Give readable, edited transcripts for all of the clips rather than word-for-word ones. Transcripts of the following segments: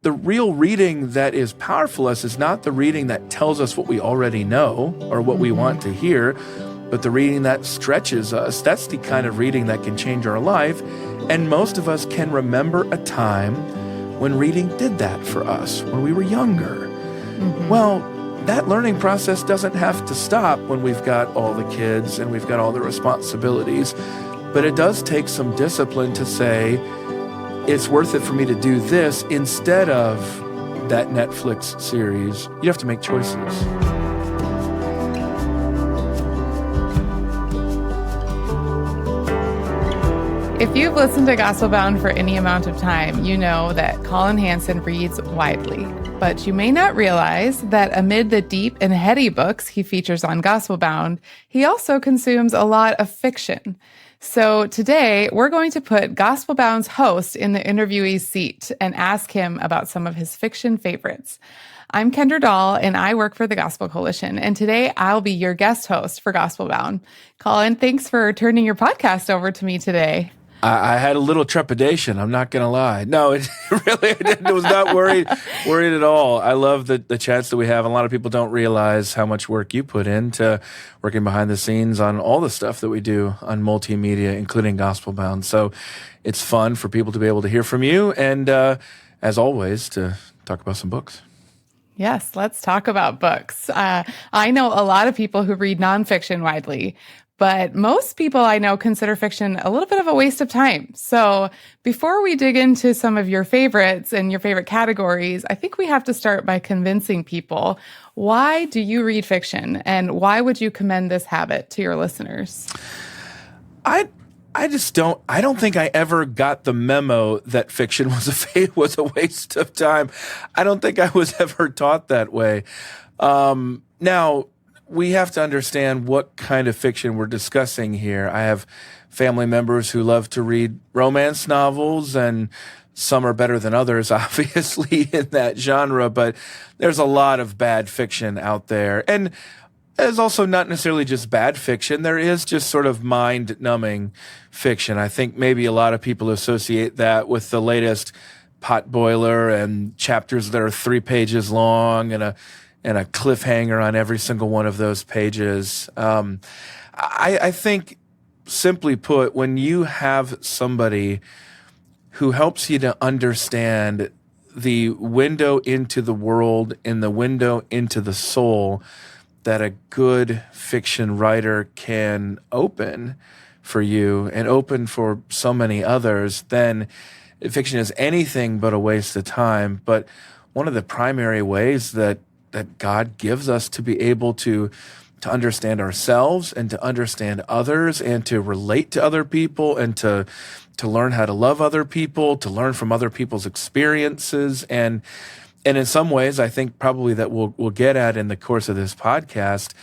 the real reading that is powerful us is not the reading that tells us what we already know or what we want to hear, but the reading that stretches us. That's the kind of reading that can change our life. And most of us can remember a time when reading did that for us, when we were younger. Well, that learning process doesn't have to stop when we've got all the kids and we've got all the responsibilities. But it does take some discipline to say, it's worth it for me to do this instead of that Netflix series. You have to make choices. If you've listened to Gospelbound for any amount of time, you know that Collin Hansen reads widely. But you may not realize that amid the deep and heady books he features on Gospelbound, he also consumes a lot of fiction. So today, we're going to put Gospelbound's host in the interviewee's seat and ask him about some of his fiction favorites. I'm Kendra Dahl, and I work for the Gospel Coalition, and today I'll be your guest host for Gospelbound. Collin, thanks for turning your podcast over to me today. I had a little trepidation. I'm not going to lie. No, it really, I didn't. I was not worried at all. I love the chance that we have. A lot of people don't realize how much work you put into working behind the scenes on all the stuff that we do on multimedia, including Gospelbound. So it's fun for people to be able to hear from you and, as always, to talk about some books. Yes, let's talk about books. I know a lot of people who read nonfiction widely, but most people I know consider fiction a little bit of a waste of time. So before we dig into some of your favorites and your favorite categories, I think we have to start by convincing people, why do you read fiction and why would you commend this habit to your listeners? I don't think I ever got the memo that fiction was a waste of time. I don't think I was ever taught that way. Now, we have to understand what kind of fiction we're discussing here. I have family members who love to read romance novels, and some are better than others, obviously, in that genre, but there's a lot of bad fiction out there. And there's also not necessarily just bad fiction. There is just sort of mind-numbing fiction. I think maybe a lot of people associate that with the latest potboiler and chapters that are 3 pages long and a cliffhanger on every single one of those pages. I think, simply put, when you have somebody who helps you to understand the window into the world and the window into the soul that a good fiction writer can open for you and open for so many others, then fiction is anything but a waste of time. But one of the primary ways that God gives us to be able to understand ourselves and to understand others and to relate to other people and to learn how to love other people, to learn from other people's experiences. And in some ways, I think probably that we'll get at in the course of this podcast,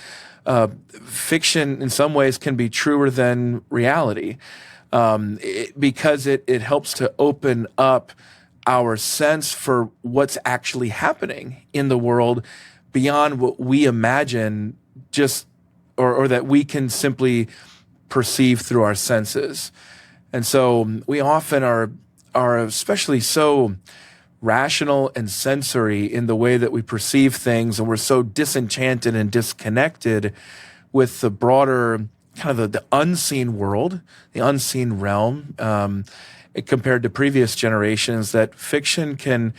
fiction in some ways can be truer than reality, because it helps to open up our sense for what's actually happening in the world beyond what we imagine or that we can simply perceive through our senses. And so we often are especially so rational and sensory in the way that we perceive things, and we're so disenchanted and disconnected with the broader kind of the unseen world, the unseen realm, compared to previous generations, that fiction can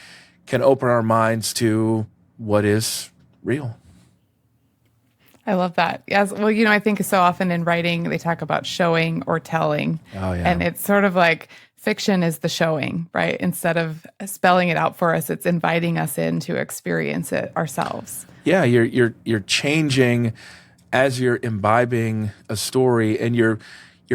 open our minds to what is real. I love that. Yes. Well, I think so often in writing, they talk about showing or telling. Oh, yeah. And it's sort of like fiction is the showing, right? Instead of spelling it out for us, it's inviting us in to experience it ourselves. Yeah, you're changing as you're imbibing a story, and you're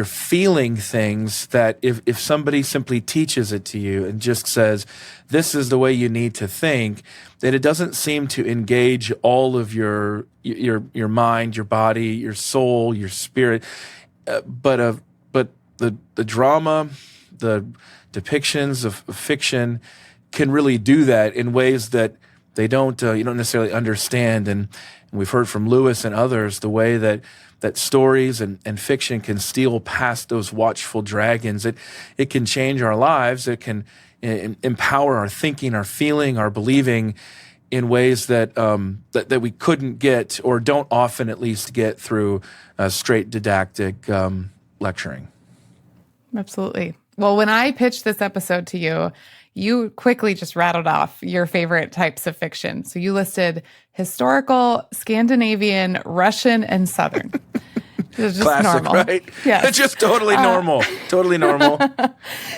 feeling things that if somebody simply teaches it to you and just says, this is the way you need to think, then it doesn't seem to engage all of your mind, your body, your soul, your spirit. But the drama, the depictions of fiction can really do that in ways that they don't you don't necessarily understand. And we've heard from Lewis and others the way that stories and fiction can steal past those watchful dragons. It can change our lives. It can empower our thinking, our feeling, our believing in ways that that we couldn't get, or don't often at least get, through straight didactic lecturing. Absolutely. Well, when I pitched this episode to you, you quickly just rattled off your favorite types of fiction. So you listed historical, Scandinavian, Russian, and Southern. It's just Classic, normal. right? Yes. It's just totally normal. Totally normal.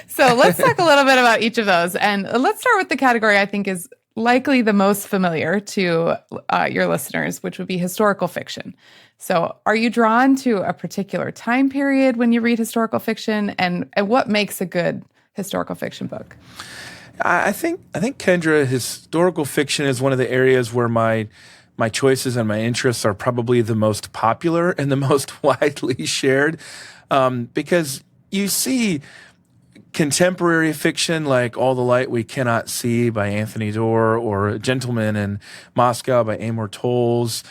So let's talk a little bit about each of those. And let's start with the category I think is likely the most familiar to your listeners, which would be historical fiction. So are you drawn to a particular time period when you read historical fiction? And what makes a good historical fiction book? I think Kendra, historical fiction is one of the areas where my choices and my interests are probably the most popular and the most widely shared, because you see contemporary fiction like All the Light We Cannot See by Anthony Doerr, or Gentleman in Moscow by Amor Towles.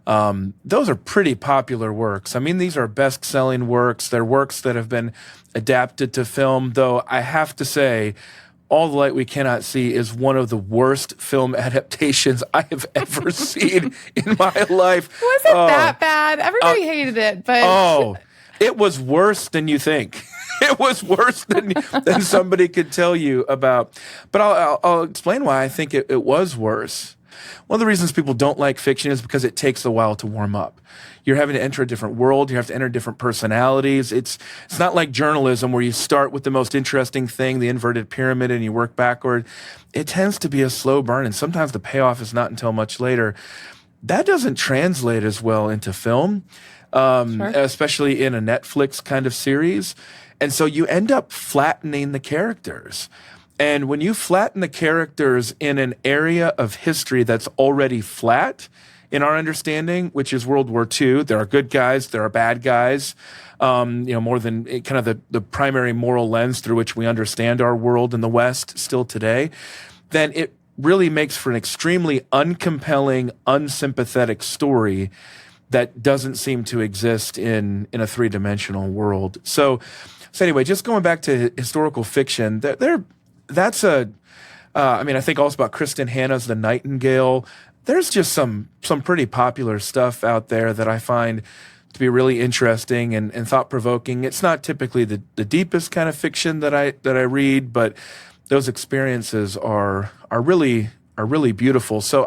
Those are pretty popular works. I mean, these are best-selling works. They're works that have been adapted to film, though I have to say, All the Light We Cannot See is one of the worst film adaptations I have ever seen in my life. Was it that bad? Everybody hated it, but... it was worse than you think. It was worse than somebody could tell you about. But I'll explain why I think it was worse. One of the reasons people don't like fiction is because it takes a while to warm up. You're having to enter a different world. You have to enter different personalities. It's not like journalism where you start with the most interesting thing, the inverted pyramid, and you work backward. It tends to be a slow burn, and sometimes the payoff is not until much later. That doesn't translate as well into film, Sure. especially in a Netflix kind of series. And so you end up flattening the characters. And when you flatten the characters in an area of history that's already flat, in our understanding, which is World War II, there are good guys, there are bad guys, more than kind of the primary moral lens through which we understand our world in the West still today, then it really makes for an extremely uncompelling, unsympathetic story that doesn't seem to exist in a three-dimensional world. So anyway, just going back to historical fiction, that's I think also about Kristen Hanna's The Nightingale. There's just some pretty popular stuff out there that I find to be really interesting and thought-provoking. It's not typically the deepest kind of fiction that I read, but those experiences are really beautiful. So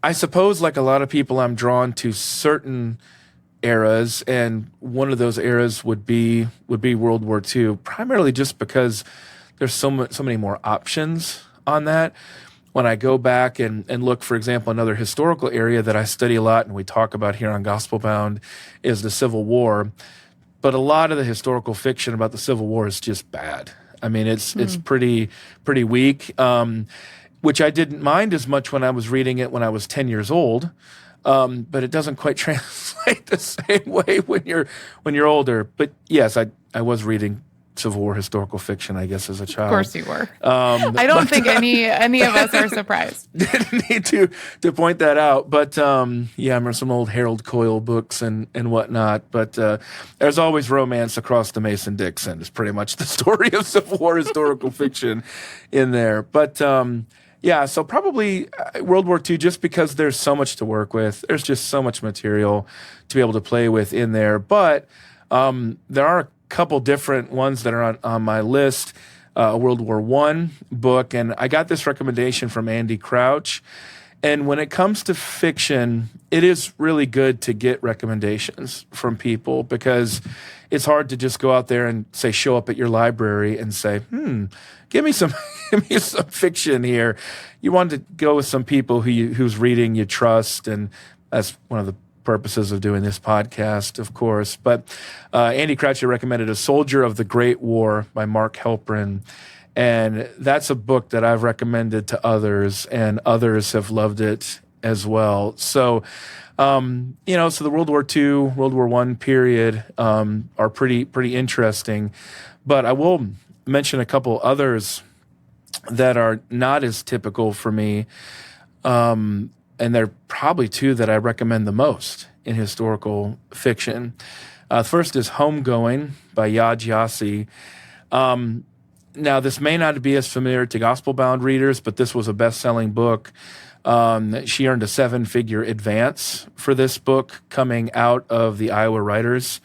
I suppose, like a lot of people, I'm drawn to certain eras, and one of those eras would be World War II, primarily just because there's so many more options on that. When I go back and look, for example, another historical area that I study a lot and we talk about here on Gospelbound is the Civil War. But a lot of the historical fiction about the Civil War is just bad. I mean, it's pretty weak, which I didn't mind as much when I was reading it when I was 10 years old. But it doesn't quite translate the same way when you're older. But yes, I was reading Civil War historical fiction, I guess, as a child. Of course you were. I don't think any of us are surprised. Didn't need to point that out. But I remember some old Harold Coyle books and whatnot. But there's always romance across the Mason-Dixon. It's pretty much the story of Civil War historical fiction in there. But so probably World War II, just because there's so much to work with. There's just so much material to be able to play with in there. But there are a couple different ones that are on my list. A World War I book, and I got this recommendation from Andy Crouch. And when it comes to fiction, it is really good to get recommendations from people, because it's hard to just go out there and show up at your library and say, give me some fiction here. You want to go with some people whose reading you trust, and that's one of the purposes of doing this podcast, of course. But Andy Crouch recommended A Soldier of the Great War by Mark Helprin. And that's a book that I've recommended to others, and others have loved it as well. So, so the World War II, World War I period are pretty interesting. But I will mention a couple others that are not as typical for me. And they're probably two that I recommend the most in historical fiction. First is Homegoing by Yad Yassi. Now, this may not be as familiar to Gospelbound readers, but this was a best-selling book. She earned a 7-figure advance for this book coming out of the Iowa Writers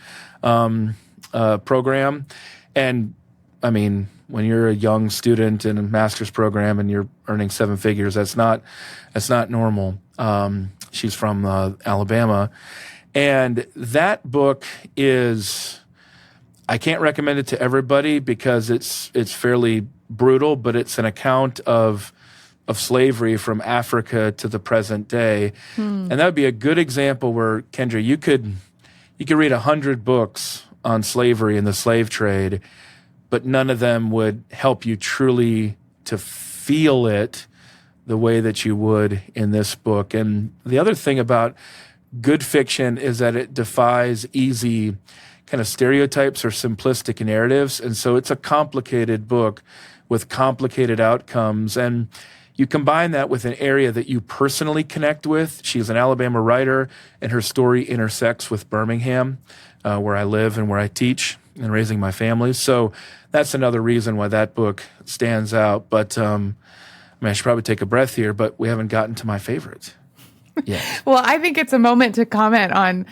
program. And, I mean, when you're a young student in a master's program and you're earning 7 figures, that's not normal. She's from Alabama. And that book is... I can't recommend it to everybody because it's fairly brutal, but it's an account of slavery from Africa to the present day. And that would be a good example where, Kendra, you could read 100 books on slavery and the slave trade, but none of them would help you truly to feel it the way that you would in this book. And the other thing about good fiction is that it defies easy kind of stereotypes or simplistic narratives. And so it's a complicated book with complicated outcomes. And you combine that with an area that you personally connect with. She's an Alabama writer, and her story intersects with Birmingham, where I live and where I teach and raising my family. So that's another reason why that book stands out. But I should probably take a breath here, but we haven't gotten to my favorite yet. Well, I think it's a moment to comment on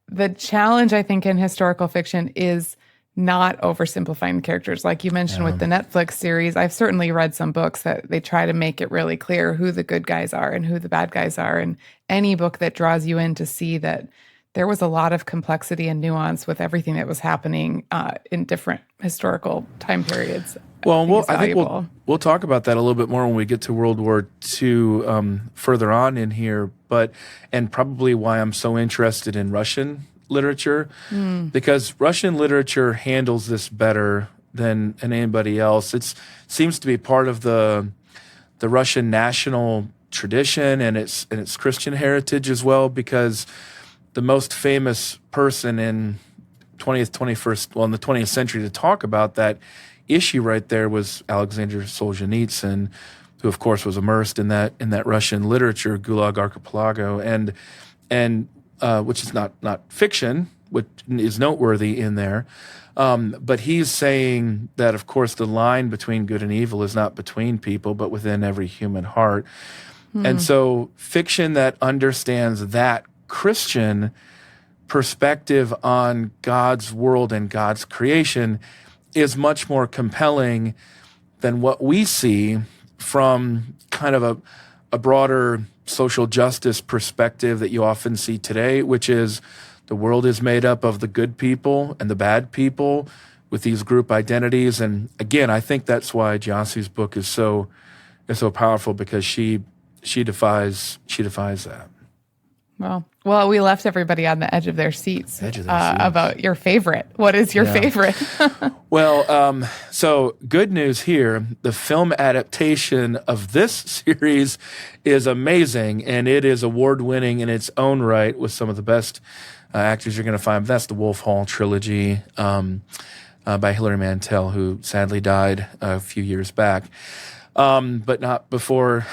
the challenge, I think, in historical fiction is not oversimplifying the characters. Like you mentioned with the Netflix series, I've certainly read some books that they try to make it really clear who the good guys are and who the bad guys are. And any book that draws you in to see that there was a lot of complexity and nuance with everything that was happening in different historical time periods. Well, I think we'll talk about that a little bit more when we get to World War II further on in here, and probably why I'm so interested in Russian literature, because Russian literature handles this better than anybody else. It seems to be part of the Russian national tradition and its Christian heritage as well, because the most famous person in in the 20th century to talk about that issue right there was Alexander Solzhenitsyn, who of course was immersed in that Russian literature, Gulag Archipelago, and which is not fiction, which is noteworthy in there. But he's saying that, of course, the line between good and evil is not between people, but within every human heart. And so fiction that understands that Christian perspective on God's world and God's creation is much more compelling than what we see from kind of a broader social justice perspective that you often see today, which is the world is made up of the good people and the bad people with these group identities. And again, I think that's why Jiasu's book is so powerful, because she defies that. Well, we left everybody on the edge of their seats, about your favorite. What is your favorite? Well, so good news here. The film adaptation of this series is amazing, and it is award-winning in its own right with some of the best actors you're going to find. That's the Wolf Hall trilogy by Hilary Mantel, who sadly died a few years back. But not before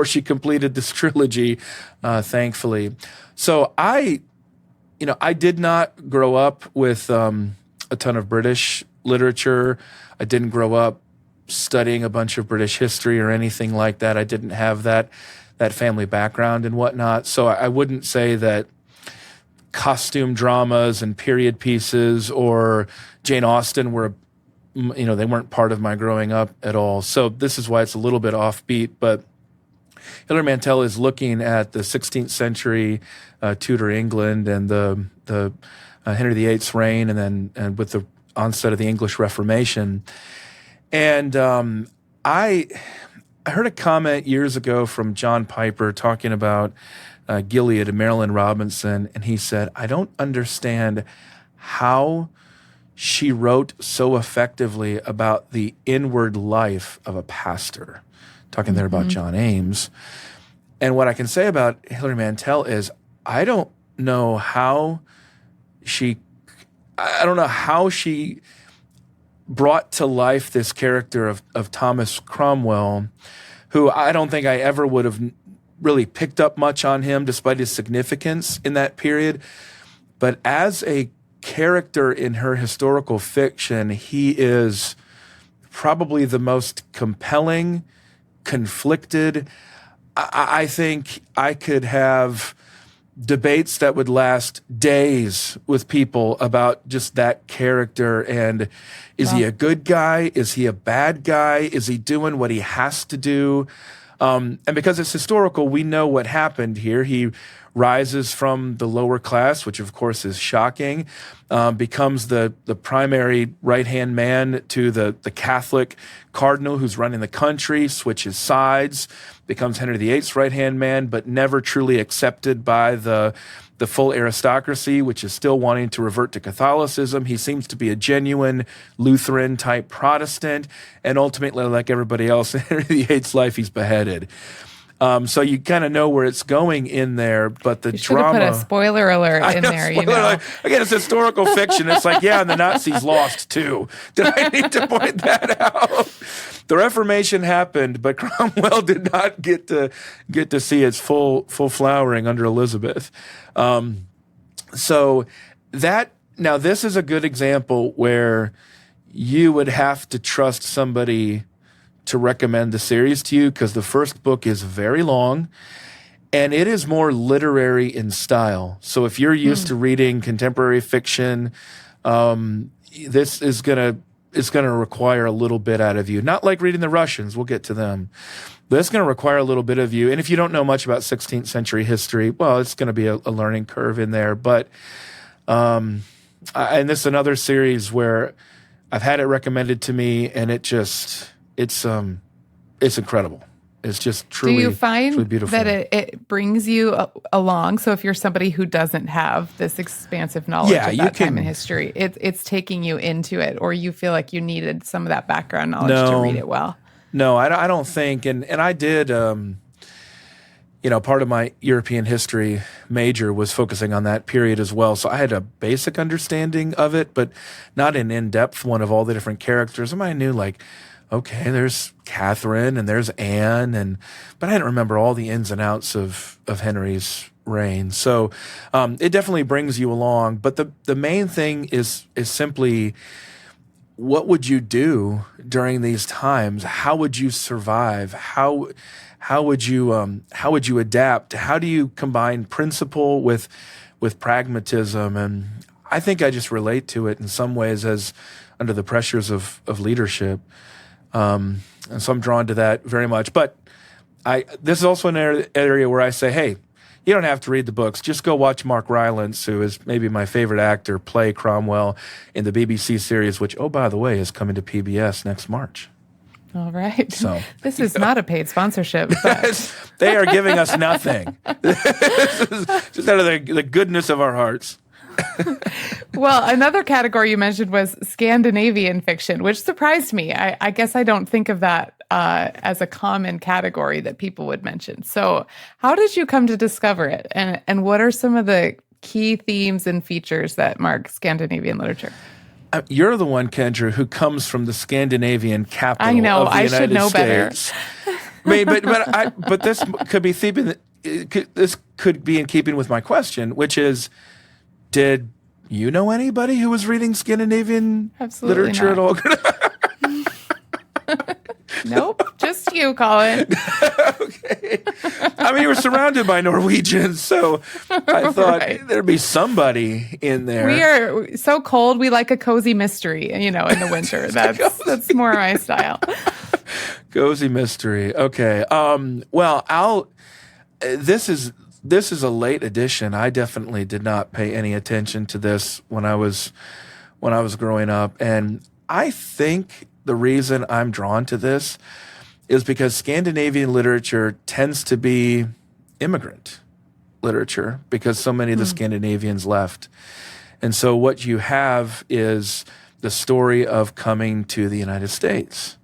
she completed this trilogy, thankfully. So I did not grow up with a ton of British literature. I didn't grow up studying a bunch of British history or anything like that. I didn't have that family background and whatnot. So I wouldn't say that costume dramas and period pieces or Jane Austen were, they weren't part of my growing up at all. So this is why it's a little bit offbeat. But Hilary Mantel is looking at the 16th century Tudor England and the Henry VIII's reign, and with the onset of the English Reformation. And I heard a comment years ago from John Piper talking about Gilead and Marilyn Robinson, and he said, "I don't understand how she wrote so effectively about the inward life of a pastor," talking there about John Ames. And what I can say about Hilary Mantel is I don't know how she brought to life this character of Thomas Cromwell, who I don't think I ever would have really picked up much on him despite his significance in that period. But as a character in her historical fiction, he is probably the most compelling, conflicted. I think I could have debates that would last days with people about just that character. And is he a good guy? Is he a bad guy? Is he doing what he has to do? And because it's historical, we know what happened here. He rises from the lower class, which of course is shocking, becomes the primary right-hand man to the Catholic cardinal who's running the country, switches sides, becomes Henry VIII's right-hand man, but never truly accepted by the full aristocracy, which is still wanting to revert to Catholicism. He seems to be a genuine Lutheran-type Protestant, and ultimately, like everybody else in Henry VIII's life, he's beheaded. So you kind of know where it's going in there, but the you drama. Put a spoiler alert in there. Alert. Again, it's historical fiction. It's like, yeah, and the Nazis lost too. Did I need to point that out? The Reformation happened, but Cromwell did not get to see its full flowering under Elizabeth. So that now this is a good example where you would have to trust somebody to recommend the series to you, because the first book is very long and it is more literary in style. So if you're used to reading contemporary fiction, this is gonna require a little bit out of you. Not like reading the Russians, we'll get to them. But it's going to require a little bit of you. And if you don't know much about 16th century history, well, it's going to be a learning curve in there. But and this is another series where I've had it recommended to me, and it's incredible. It's just truly, do you find truly beautiful. that it brings you along? So if you're somebody who doesn't have this expansive knowledge of that time in history, it's taking you into it, or you feel like you needed some of that background knowledge to read it well? No, I don't think. And I did, part of my European history major was focusing on that period as well. So I had a basic understanding of it, but not an in-depth one of all the different characters. I knew, like, okay, there's Catherine and there's Anne, but I didn't remember all the ins and outs of Henry's reign. So it definitely brings you along. But the main thing is simply, what would you do during these times? How would you survive? How would you adapt? How do you combine principle with pragmatism? And I think I just relate to it in some ways as under the pressures of leadership. And so I'm drawn to that very much. But this is also an area where I say, hey, you don't have to read the books. Just go watch Mark Rylance, who is maybe my favorite actor, play Cromwell in the BBC series, which, oh, by the way, is coming to PBS next March. All right. So this is not a paid sponsorship. But they are giving us nothing. This is just out of the goodness of our hearts. Well, another category you mentioned was Scandinavian fiction, which surprised me. I guess I don't think of that as a common category that people would mention. So how did you come to discover it? And what are some of the key themes and features that mark Scandinavian literature? You're the one, Kendra, who comes from the Scandinavian capital. I know. Of the United should know States. Better. But this could be this could be in keeping with my question, which is, did you know anybody who was reading Scandinavian literature at all? Nope, just you, Collin. Okay. You were surrounded by Norwegians, so I thought there'd be somebody in there. We are so cold, we like a cozy mystery, in the winter. That's more my style. Cozy mystery. Okay. This is a late edition. I definitely did not pay any attention to this when I was growing up, and I think the reason I'm drawn to this is because Scandinavian literature tends to be immigrant literature because so many of the Scandinavians left. And so what you have is the story of coming to the United States.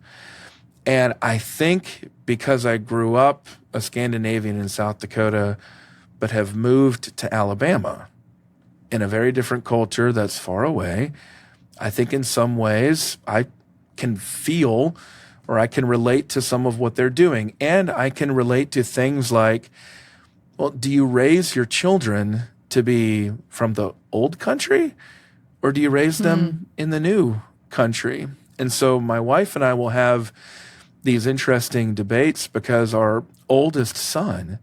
And I think because I grew up a Scandinavian in South Dakota, but have moved to Alabama in a very different culture that's far away, I think in some ways I can feel or I can relate to some of what they're doing. And I can relate to things like, well, do you raise your children to be from the old country or do you raise them in the new country? And so my wife and I will have these interesting debates because our oldest son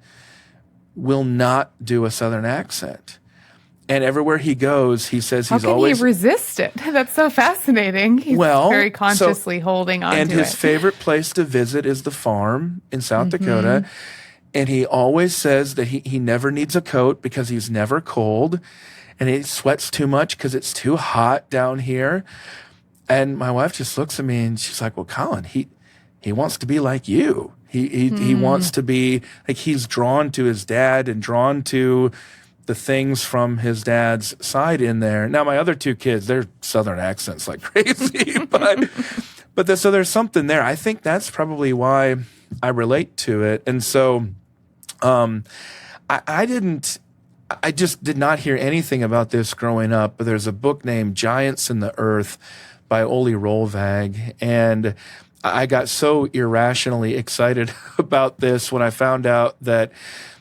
will not do a Southern accent. And everywhere he goes, he says he's always... How can he resist it? That's so fascinating. He's very consciously holding on to it. And his favorite place to visit is the farm in South Dakota. And he always says that he never needs a coat because he's never cold. And he sweats too much because it's too hot down here. And my wife just looks at me and she's like, well, Collin, he wants to be like you. He wants to be like, he's drawn to his dad and drawn to the things from his dad's side in there. Now, my other two kids, they're Southern accents like crazy, so there's something there. I think that's probably why I relate to it. And so I just did not hear anything about this growing up, but there's a book named Giants in the Earth by Ole Rolvag, and I got so irrationally excited about this when I found out that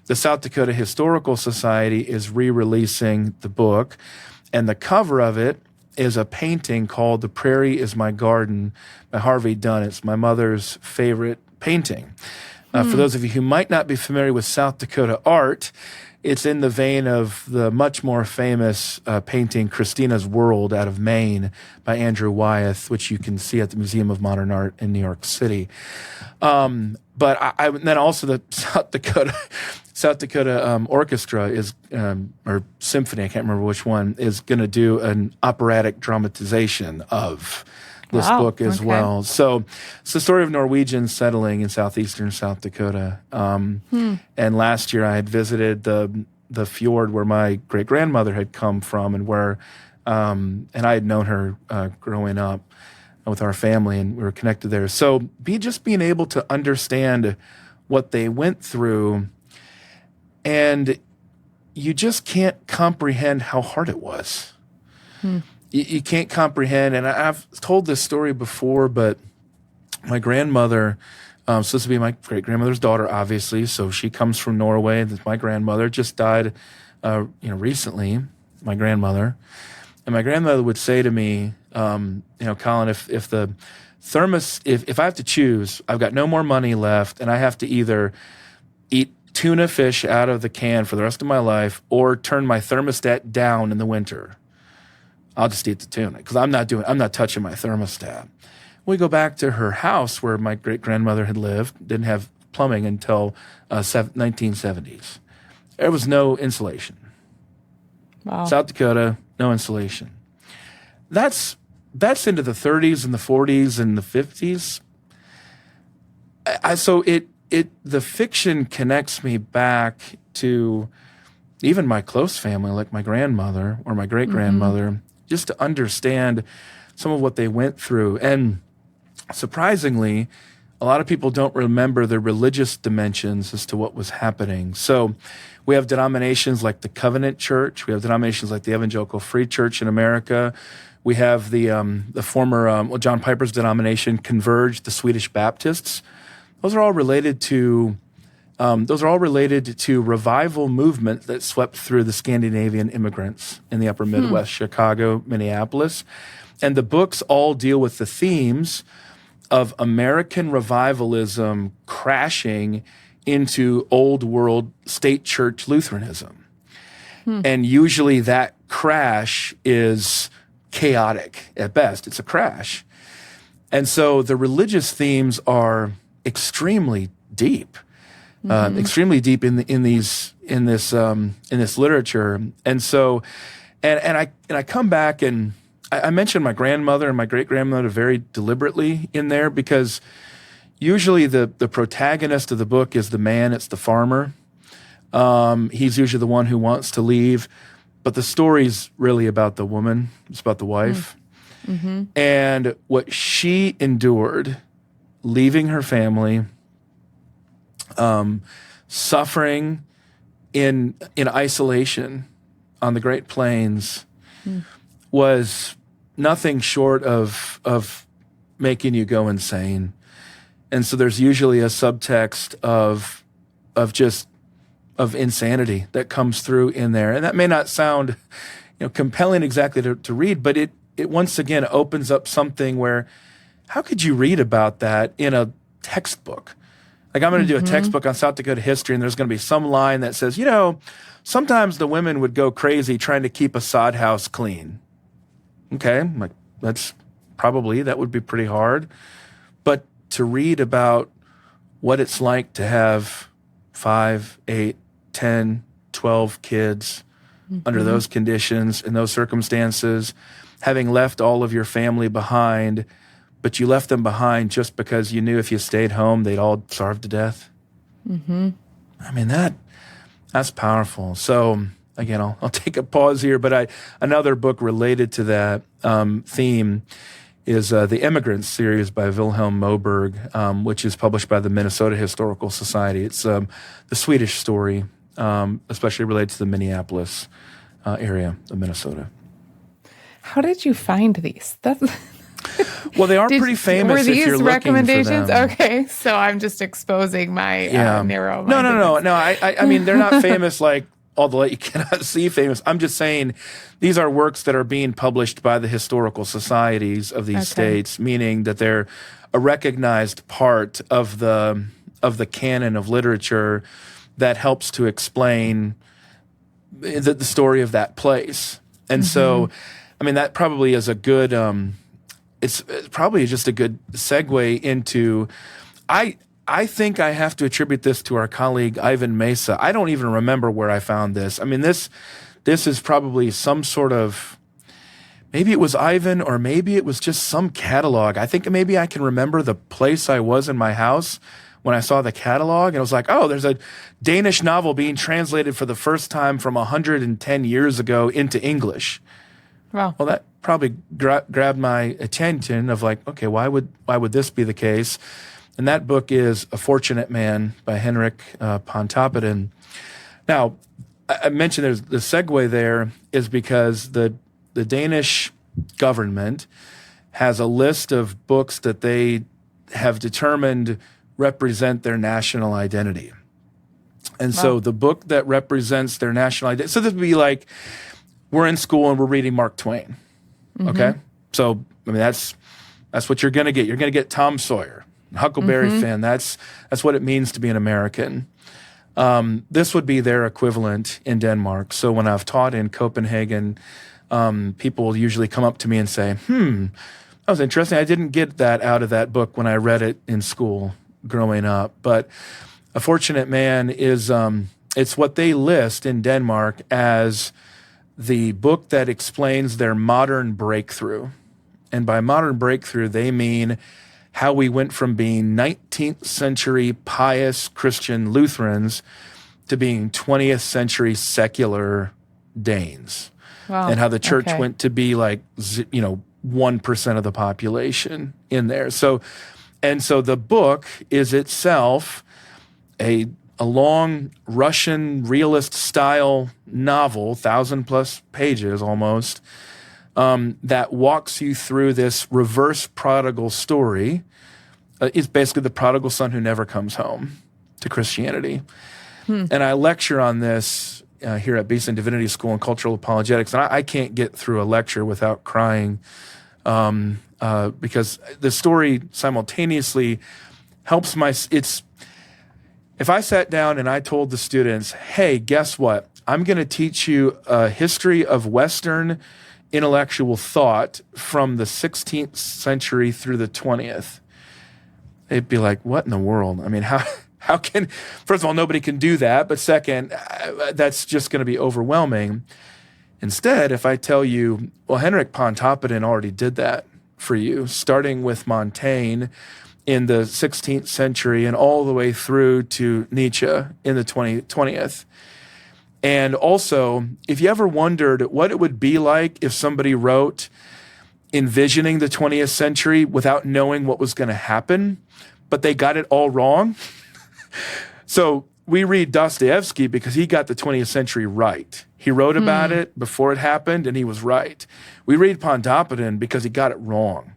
the South Dakota Historical Society is re-releasing the book, and the cover of it is a painting called The Prairie is My Garden by Harvey Dunn. It's my mother's favorite painting. For those of you who might not be familiar with South Dakota art, it's in the vein of the much more famous painting Christina's World out of Maine by Andrew Wyeth, which you can see at the Museum of Modern Art in New York City. But then also the South Dakota Orchestra is, or symphony, I can't remember which one, is going to do an operatic dramatization of this book as well. So it's the story of Norwegians settling in southeastern South Dakota. And last year I had visited the fjord where my great-grandmother had come from and where, and I had known her growing up with our family, and we were connected there. So just being able to understand what they went through, and you just can't comprehend how hard it was. You can't comprehend, and I've told this story before, but my grandmother, so this would be my great-grandmother's daughter, obviously, so she comes from Norway. My grandmother just died, recently, my grandmother. And my grandmother would say to me, Collin, if the thermos, if I have to choose, I've got no more money left, and I have to either eat tuna fish out of the can for the rest of my life or turn my thermostat down in the winter, I'll just eat the tuna because I'm not touching my thermostat. We go back to her house where my great-grandmother had lived, didn't have plumbing until 1970s. There was no insulation. Wow. South Dakota, no insulation. That's into the 30s and the 40s and the 50s. So the fiction connects me back to even my close family, like my grandmother or my great-grandmother, just to understand some of what they went through. And surprisingly, a lot of people don't remember the religious dimensions as to what was happening. So we have denominations like the Covenant Church. We have denominations like the Evangelical Free Church in America. We have the former John Piper's denomination, Converge, the Swedish Baptists. Those are all related to revival movement that swept through the Scandinavian immigrants in the upper Midwest, Chicago, Minneapolis. And the books all deal with the themes of American revivalism crashing into old world state church Lutheranism. And usually that crash is chaotic at best. It's a crash. And so the religious themes are extremely deep. Extremely deep in this literature, and so, and I come back and I mention my grandmother and my great-grandmother very deliberately in there because usually the protagonist of the book is the man, it's the farmer. He's usually the one who wants to leave, but the story's really about the woman. It's about the wife, and what she endured, leaving her family. Suffering in isolation on the Great Plains was nothing short of making you go insane. And so there's usually a subtext of insanity that comes through in there. And that may not sound, compelling exactly to read, but it once again opens up something where how could you read about that in a textbook? Like, I'm going to do a textbook on South Dakota history, and there's going to be some line that says, sometimes the women would go crazy trying to keep a sod house clean. Okay, I'm like, that would be pretty hard. But to read about what it's like to have 5, 8, 10, 12 kids under those conditions, in those circumstances, having left all of your family behind, but you left them behind just because you knew if you stayed home, they'd all starve to death. I mean, that's powerful. So again, I'll take a pause here, but another book related to that theme is the Immigrants series by Wilhelm Moberg, which is published by the Minnesota Historical Society. It's the Swedish story, especially related to the Minneapolis area of Minnesota. How did you find these? Well, they are pretty famous. Were these if you're recommendations? Looking for them. Okay, so I'm just exposing my narrow. No. I mean, they're not famous like all the light you cannot see famous. I'm just saying these are works that are being published by the historical societies of these states, meaning that they're a recognized part of the canon of literature that helps to explain the story of that place. And so, I mean, that probably is a good. It's probably just a good segue into. I think I have to attribute this to our colleague Ivan Mesa. I don't even remember where I found this. I mean, this is probably some sort of, maybe it was Ivan or maybe it was just some catalog. I think maybe I can remember the place I was in my house when I saw the catalog, and I was like, oh, there's a Danish novel being translated for the first time from 110 years ago into English. Wow. Well, that probably grabbed my attention of like, okay, why would this be the case? And that book is A Fortunate Man by Henrik Pontopadon. Now, I mentioned there's the segue there is because the Danish government has a list of books that they have determined represent their national identity. And so the book that represents their national identity, so this would be like, we're in school and we're reading Mark Twain, okay? So, I mean, that's what you're going to get. You're going to get Tom Sawyer, Huckleberry Finn. That's what it means to be an American. This would be their equivalent in Denmark. So when I've taught in Copenhagen, people will usually come up to me and say, that was interesting. I didn't get that out of that book when I read it in school growing up. But A Fortunate Man is, it's what they list in Denmark as the book that explains their modern breakthrough. And by modern breakthrough, they mean how we went from being 19th century pious Christian Lutherans to being 20th century secular Danes. Wow. And how the church went to be like, 1% of the population in there. So the book is itself a long Russian realist style novel, 1,000+ pages almost, that walks you through this reverse prodigal story. It's basically the prodigal son who never comes home to Christianity. And I lecture on this here at Blixen Divinity School in Cultural Apologetics, and I can't get through a lecture without crying because the story simultaneously helps if I sat down and I told the students, hey, guess what? I'm going to teach you a history of Western intellectual thought from the 16th century through the 20th. They'd be like, what in the world? I mean, how can, first of all, nobody can do that. But second, that's just going to be overwhelming. Instead, if I tell you, well, Henrik Pontopadon already did that for you, starting with Montaigne in the 16th century and all the way through to Nietzsche in the 20th. And also, if you ever wondered what it would be like if somebody wrote envisioning the 20th century without knowing what was going to happen, but they got it all wrong. So we read Dostoevsky because he got the 20th century right. He wrote about it before it happened, and he was right. We read Pontopadon because he got it wrong,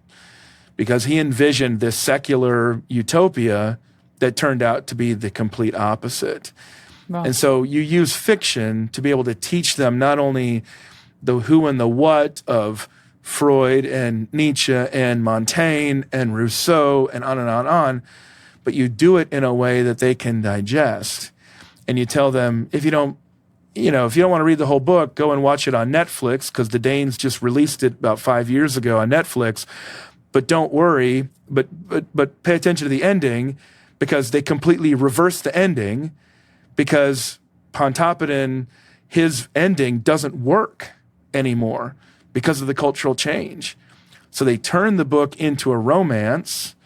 because he envisioned this secular utopia that turned out to be the complete opposite. Wow. And so you use fiction to be able to teach them not only the who and the what of Freud and Nietzsche and Montaigne and Rousseau and on and on and on, but you do it in a way that they can digest. And you tell them, if you don't want to read the whole book, go and watch it on Netflix, because the Danes just released it about 5 years ago on Netflix. But don't worry, but pay attention to the ending, because they completely reverse the ending, because Pontopadon, his ending doesn't work anymore because of the cultural change. So they turn the book into a romance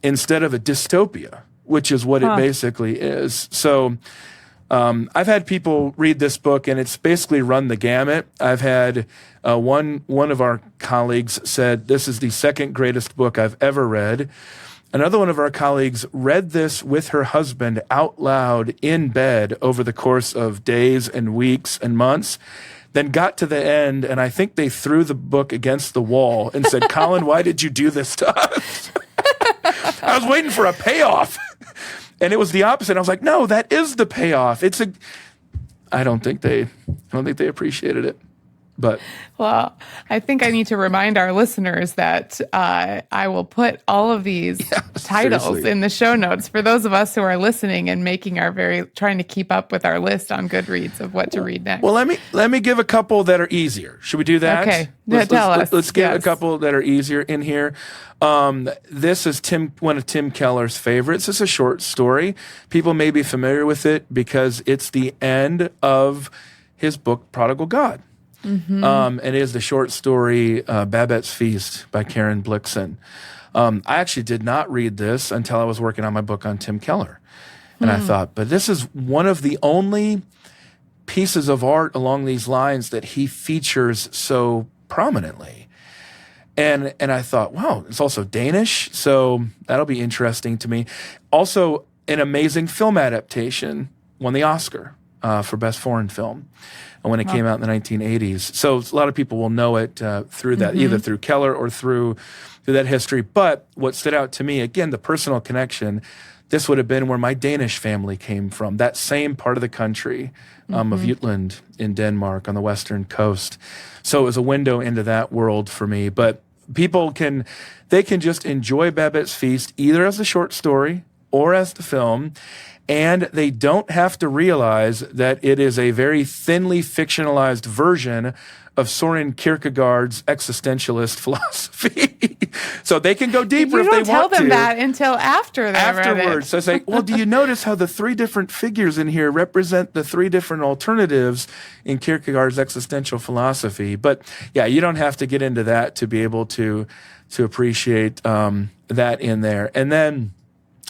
instead of a dystopia, which is what it basically is. So I've had people read this book, and it's basically run the gamut. I've had one of our colleagues said, this is the second greatest book I've ever read. Another one of our colleagues read this with her husband out loud in bed over the course of days and weeks and months, then got to the end, and I think they threw the book against the wall and said, Collin, why did you do this to us? I was waiting for a payoff. And it was the opposite. I was like, no, that is the payoff. I don't think they appreciated it. But well, I think I need to remind our listeners that I will put all of these titles seriously in the show notes for those of us who are listening and trying to keep up with our list on Goodreads of what to read next. Well, let me give a couple that are easier. Should we do that? Okay, tell us. Let's give a couple that are easier in here. This is one of Tim Keller's favorites. It's a short story. People may be familiar with it because it's the end of his book, Prodigal God. Mm-hmm. It is the short story Babbitt's Feast by Karen Blixen. I actually did not read this until I was working on my book on Tim Keller. And I thought, but this is one of the only pieces of art along these lines that he features so prominently. And I thought, wow, it's also Danish, so that'll be interesting to me. Also, an amazing film adaptation, won the Oscar for Best Foreign Film when it came out in the 1980s. So a lot of people will know it through that, either through Keller or through that history. But what stood out to me, again, the personal connection, this would have been where my Danish family came from, that same part of the country of Jutland in Denmark on the western coast. So it was a window into that world for me. But people can just enjoy Babbitt's Feast either as a short story or as the film, and they don't have to realize that it is a very thinly fictionalized version of Soren Kierkegaard's existentialist philosophy. So they can go deeper if they want to. You don't tell them that until after they read it. Afterwards. So I say, well, do you notice how the three different figures in here represent the three different alternatives in Kierkegaard's existential philosophy? But yeah, you don't have to get into that to be able to appreciate that in there. And then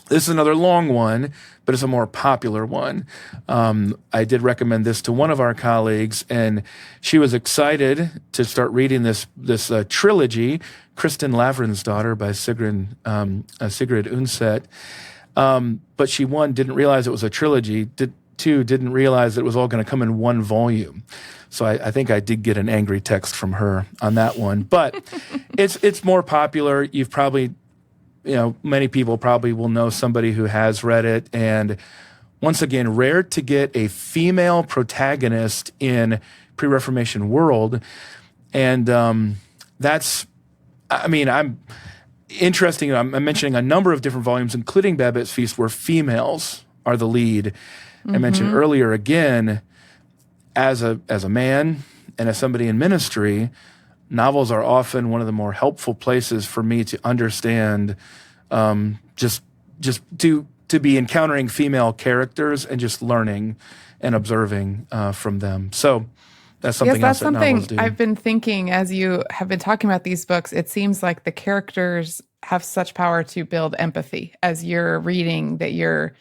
this is another long one, but it's a more popular one. I did recommend this to one of our colleagues, and she was excited to start reading this trilogy, Kristen Lavransdatter by Sigrid Undset. But she, one, didn't realize it was a trilogy. Two, didn't realize it was all going to come in one volume. So I think I did get an angry text from her on that one. But it's more popular. You've probably... many people probably will know somebody who has read it. And once again, rare to get a female protagonist in pre-Reformation world. And I'm interesting. I'm mentioning a number of different volumes, including Babbitt's Feast, where females are the lead. I mentioned earlier, again, as a man and as somebody in ministry, novels are often one of the more helpful places for me to understand, just to be encountering female characters and just learning and observing from them. So that's something else that novels do. I've been thinking as you have been talking about these books. It seems like the characters have such power to build empathy as you're reading, that you're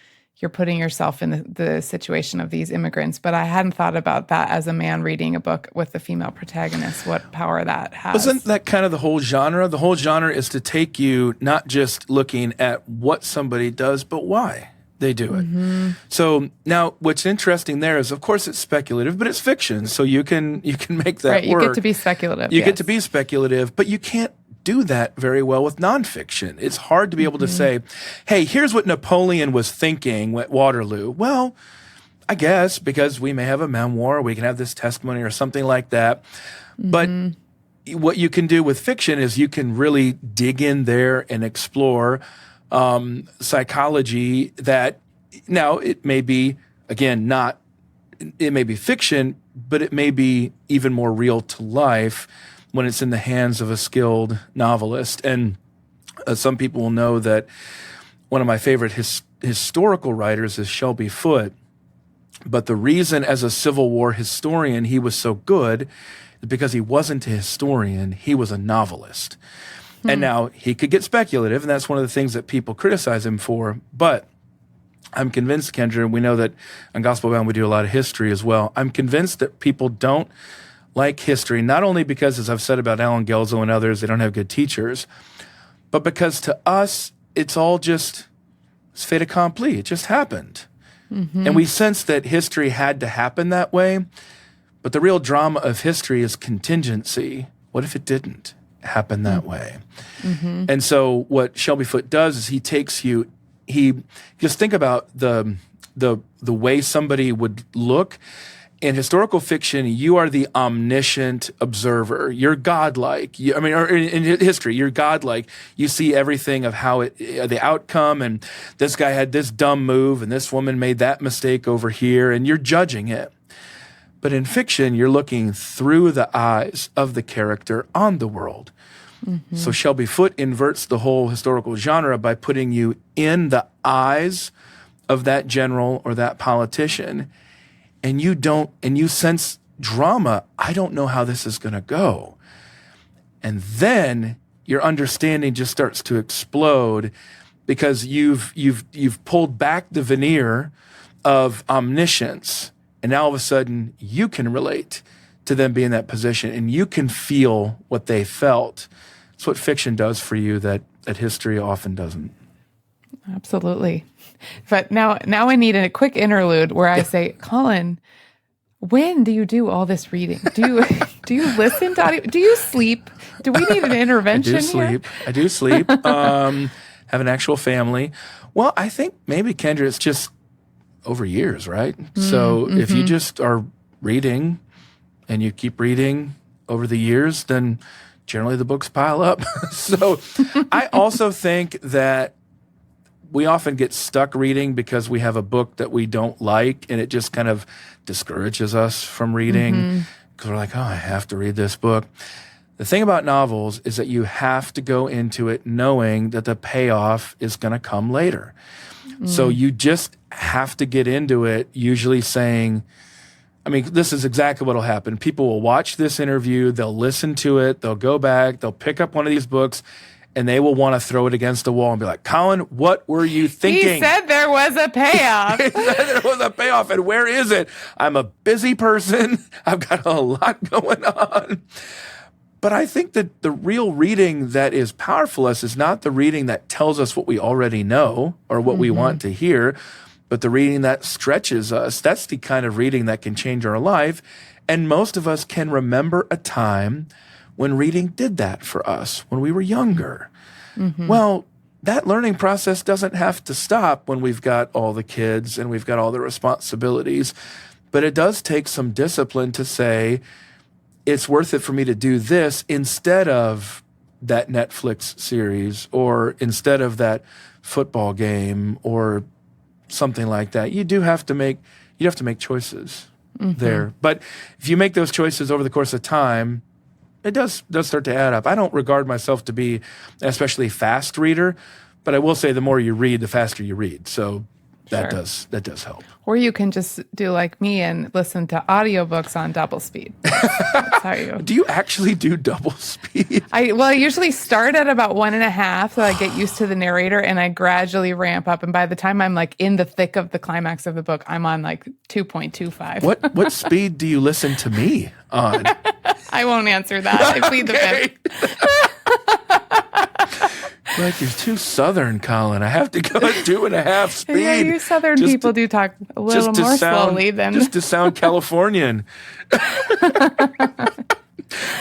putting yourself in the situation of these immigrants. But I hadn't thought about that as a man reading a book with a female protagonist, what power that has. Wasn't that kind of the whole genre? The whole genre is to take you not just looking at what somebody does, but why they do it. So now what's interesting there is, of course, it's speculative, but it's fiction. So you can make that work. You get to be speculative. You get to be speculative, but you can't do that very well with nonfiction. It's hard to be able to say, hey, here's what Napoleon was thinking at Waterloo. Well, I guess because we may have a memoir, we can have this testimony or something like that. But what you can do with fiction is you can really dig in there and explore psychology that now it may be, again, it may be fiction, but it may be even more real to life when it's in the hands of a skilled novelist. And some people will know that one of my favorite historical writers is Shelby Foote. But the reason as a Civil War historian he was so good is because he wasn't a historian, he was a novelist. And now he could get speculative, and that's one of the things that people criticize him for. But I'm convinced, Kendra, and we know that on Gospelbound we do a lot of history as well. I'm convinced that people don't like history, not only because, as I've said about Alan Gelzo and others, they don't have good teachers, but because to us, it's all just fait accompli. It just happened. And we sense that history had to happen that way, but the real drama of history is contingency. What if it didn't happen that way? And so what Shelby Foote does is he takes you, he just think about the way somebody would look. In historical fiction, you are the omniscient observer. You're godlike. Or in history, you're godlike. You see everything of how the outcome, and this guy had this dumb move, and this woman made that mistake over here, and you're judging it. But in fiction, you're looking through the eyes of the character on the world. So Shelby Foote inverts the whole historical genre by putting you in the eyes of that general or that politician. And you sense drama. I don't know how this is going to go. And then your understanding just starts to explode because you've pulled back the veneer of omniscience. And now all of a sudden you can relate to them being in that position and you can feel what they felt. It's what fiction does for you that history often doesn't. Absolutely. But now I need a quick interlude where I say, Collin, when do you do all this reading? Do you listen to audio? Do you sleep? Do we need an intervention here? I do sleep. Have an actual family. Well, I think maybe, Kendra, it's just over years, right? So if you just are reading and you keep reading over the years, then generally the books pile up. So I also think that we often get stuck reading because we have a book that we don't like, and it just kind of discourages us from reading because we're like, oh, I have to read this book. The thing about novels is that you have to go into it knowing that the payoff is going to come later. So you just have to get into it, usually saying, this is exactly what will happen. People will watch this interview, they'll listen to it, they'll go back, they'll pick up one of these books, and they will want to throw it against the wall and be like, Collin, what were you thinking? He said there was a payoff. He said there was a payoff, and where is it? I'm a busy person. I've got a lot going on. But I think that the real reading that is powerful is not the reading that tells us what we already know or what we want to hear, but the reading that stretches us. That's the kind of reading that can change our life. And most of us can remember a time when reading did that for us when we were younger. Well, that learning process doesn't have to stop when we've got all the kids and we've got all the responsibilities, but it does take some discipline to say, it's worth it for me to do this instead of that Netflix series or instead of that football game or something like that. You have to make choices there. But if you make those choices over the course of time, it does start to add up. I don't regard myself to be an especially fast reader, but I will say the more you read, the faster you read. So that does help. Or you can just do like me and listen to audiobooks on double speed. That's how you. Do you actually do double speed? I usually start at about 1.5, so I get used to the narrator, and I gradually ramp up. And by the time I'm like in the thick of the climax of the book, I'm on like 2.25. What speed do you listen to me on? I won't answer that. I plead the fifth. Like, you're too Southern, Collin. I have to go at 2.5 speed. Yeah, you Southern people do talk a little more slowly than... Just to sound Californian.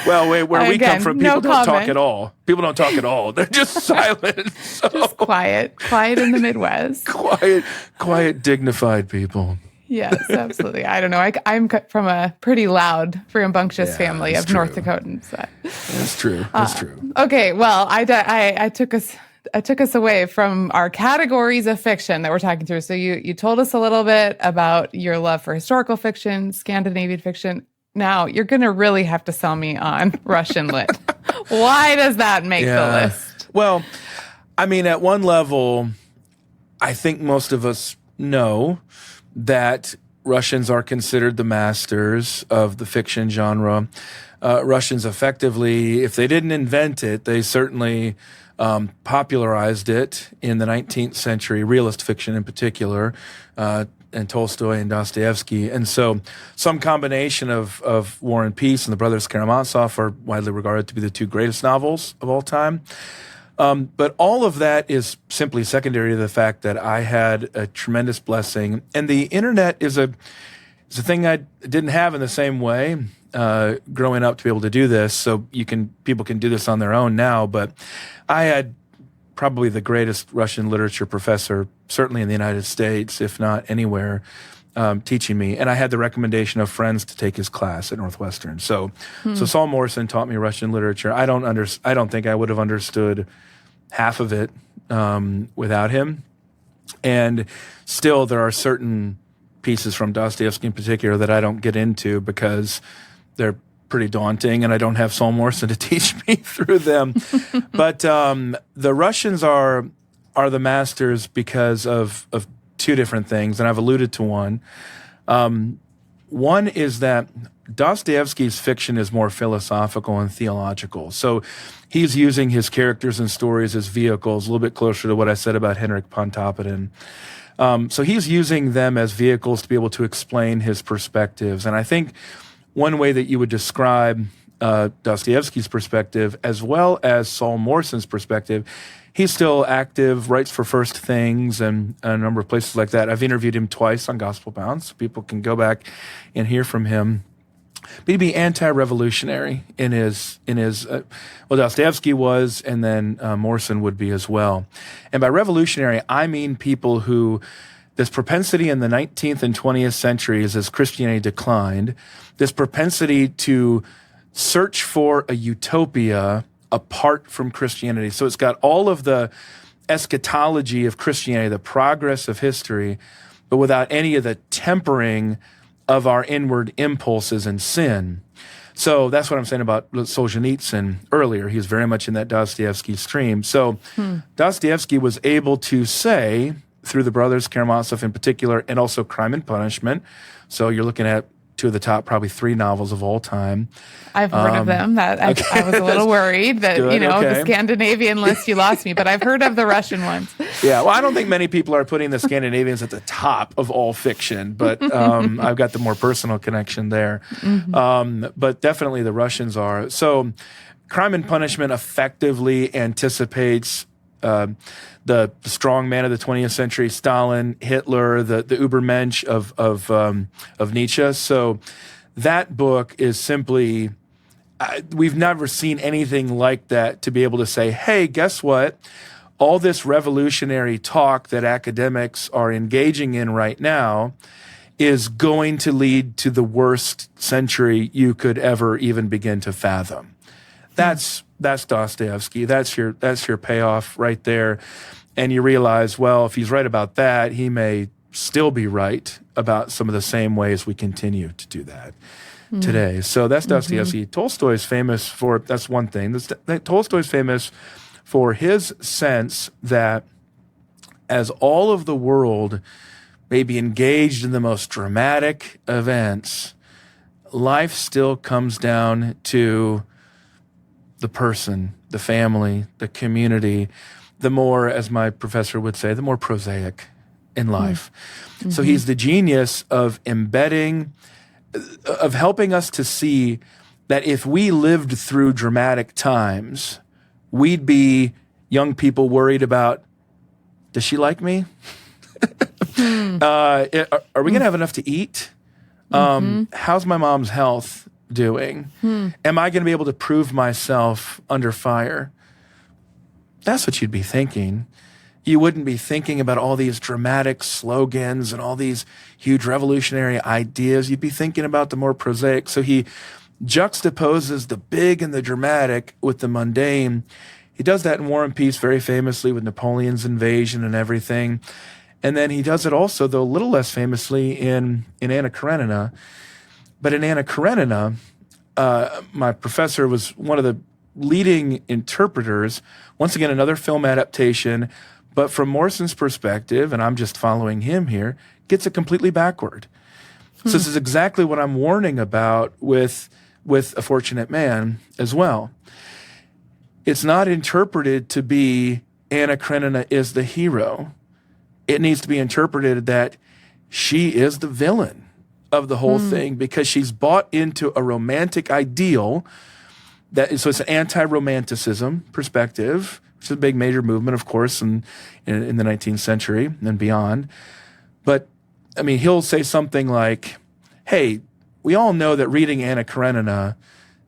Well, where we come from, people don't talk at all. People don't talk at all. They're just silent. So. Just quiet in the Midwest. Quiet, dignified people. Yes, absolutely. I don't know. I'm from a pretty loud, rambunctious family of true. North Dakotans. So. That's true. That's true. Okay, well, I took us away from our categories of fiction that we're talking through. So you told us a little bit about your love for historical fiction, Scandinavian fiction. Now you're going to really have to sell me on Russian lit. Why does that make the list? Well, I mean, at one level, I think most of us know that Russians are considered the masters of the fiction genre. Russians effectively, if they didn't invent it, they certainly popularized it in the 19th century, realist fiction in particular, and Tolstoy and Dostoevsky. And so some combination of War and Peace and the Brothers Karamazov are widely regarded to be the two greatest novels of all time. But all of that is simply secondary to the fact that I had a tremendous blessing. And the internet is a thing I didn't have in the same way growing up to be able to do this. So people can do this on their own now. But I had probably the greatest Russian literature professor, certainly in the United States, if not anywhere, teaching me. And I had the recommendation of friends to take his class at Northwestern. So Saul Morrison taught me Russian literature. I don't think I would have understood half of it without him. And still, there are certain pieces from Dostoevsky in particular that I don't get into because they're pretty daunting, and I don't have Saul Morrison to teach me through them. But the Russians are the masters because of two different things, and I've alluded to one. One is that Dostoevsky's fiction is more philosophical and theological. So he's using his characters and stories as vehicles, a little bit closer to what I said about Henrik Pontopadon. So he's using them as vehicles to be able to explain his perspectives. And I think one way that you would describe Dostoevsky's perspective, as well as Saul Morrison's perspective, he's still active, writes for First Things and a number of places like that. I've interviewed him twice on Gospelbound, so people can go back and hear from him. But he'd be anti-revolutionary in his well, Dostoevsky was, and then Morrison would be as well. And by revolutionary, I mean people who, this propensity in the 19th and 20th centuries as Christianity declined, this propensity to search for a utopia apart from Christianity. So it's got all of the eschatology of Christianity, the progress of history, but without any of the tempering of our inward impulses and sin. So that's what I'm saying about Solzhenitsyn earlier. He was very much in that Dostoevsky stream. So Dostoevsky was able to say, through the Brothers Karamazov in particular, and also Crime and Punishment. So you're looking at two of the top, probably three novels of all time. I've heard of them. I was a little worried that, the Scandinavian list, you lost me, but I've heard of the Russian ones. Yeah, well, I don't think many people are putting the Scandinavians at the top of all fiction, but I've got the more personal connection there. But definitely the Russians are. So Crime and Punishment effectively anticipates the strong man of the 20th century, Stalin, Hitler, the Übermensch of Nietzsche. So that book is simply, we've never seen anything like that to be able to say, hey, guess what? All this revolutionary talk that academics are engaging in right now is going to lead to the worst century you could ever even begin to fathom. That's Dostoevsky. That's your payoff right there. And you realize, well, if he's right about that, he may still be right about some of the same ways we continue to do that today. So that's Dostoevsky. Tolstoy's famous for, that's one thing. Tolstoy's famous for his sense that as all of the world may be engaged in the most dramatic events, life still comes down to the person, the family, the community, the more, as my professor would say, the more prosaic in life. So he's the genius of embedding, of helping us to see that if we lived through dramatic times, we'd be young people worried about, does she like me? Are we going to have enough to eat? How's my mom's health doing? Am I going to be able to prove myself under fire? That's what you'd be thinking. you wouldn't be thinking about all these dramatic slogans and all these huge revolutionary ideas. You'd be thinking about the more prosaic. So he juxtaposes the big and the dramatic with the mundane. He does that in War and Peace very famously with Napoleon's invasion and everything. And then he does it also, though a little less famously, in Anna Karenina. But in Anna Karenina, my professor was one of the leading interpreters. Once again, another film adaptation, but from Morrison's perspective, and I'm just following him here, gets it completely backward. So this is exactly what I'm warning about with A Fortunate Man as well. It's not interpreted to be Anna Karenina is the hero. It needs to be interpreted that she is the villain of the whole thing, because she's bought into a romantic ideal. So it's an anti-romanticism perspective, which is a big major movement, of course, in the 19th century and beyond. But, I mean, he'll say something like, hey, we all know that reading Anna Karenina,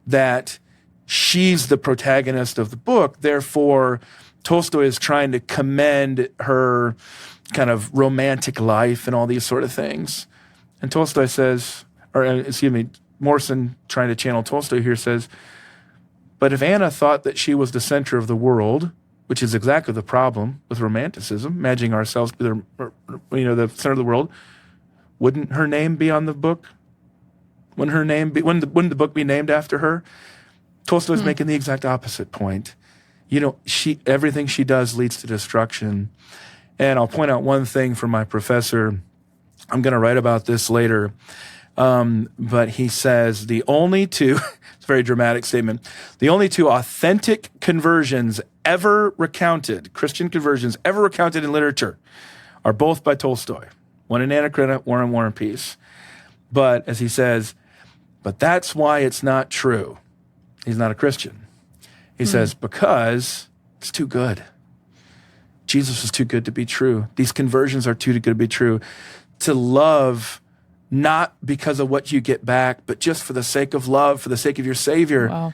that she's the protagonist of the book. Therefore, Tolstoy is trying to commend her kind of romantic life and all these sort of things. And Tolstoy says, Morrison, trying to channel Tolstoy here, says, but if Anna thought that she was the center of the world, which is exactly the problem with romanticism, imagining ourselves the center of the world, wouldn't her name be on the book? Wouldn't the book be named after her? Tolstoy's making the exact opposite point. Everything she does leads to destruction. And I'll point out one thing from my professor. I'm going to write about this later. But he says the only two, it's a very dramatic statement, the only two authentic conversions ever recounted, Christian conversions ever recounted in literature, are both by Tolstoy. One in Anna Karenina, one in War and Peace. But, as he says, but that's why it's not true. He's not a Christian. He says, because it's too good. Jesus is too good to be true. These conversions are too good to be true. To love, not because of what you get back, but just for the sake of love, for the sake of your Savior. Wow.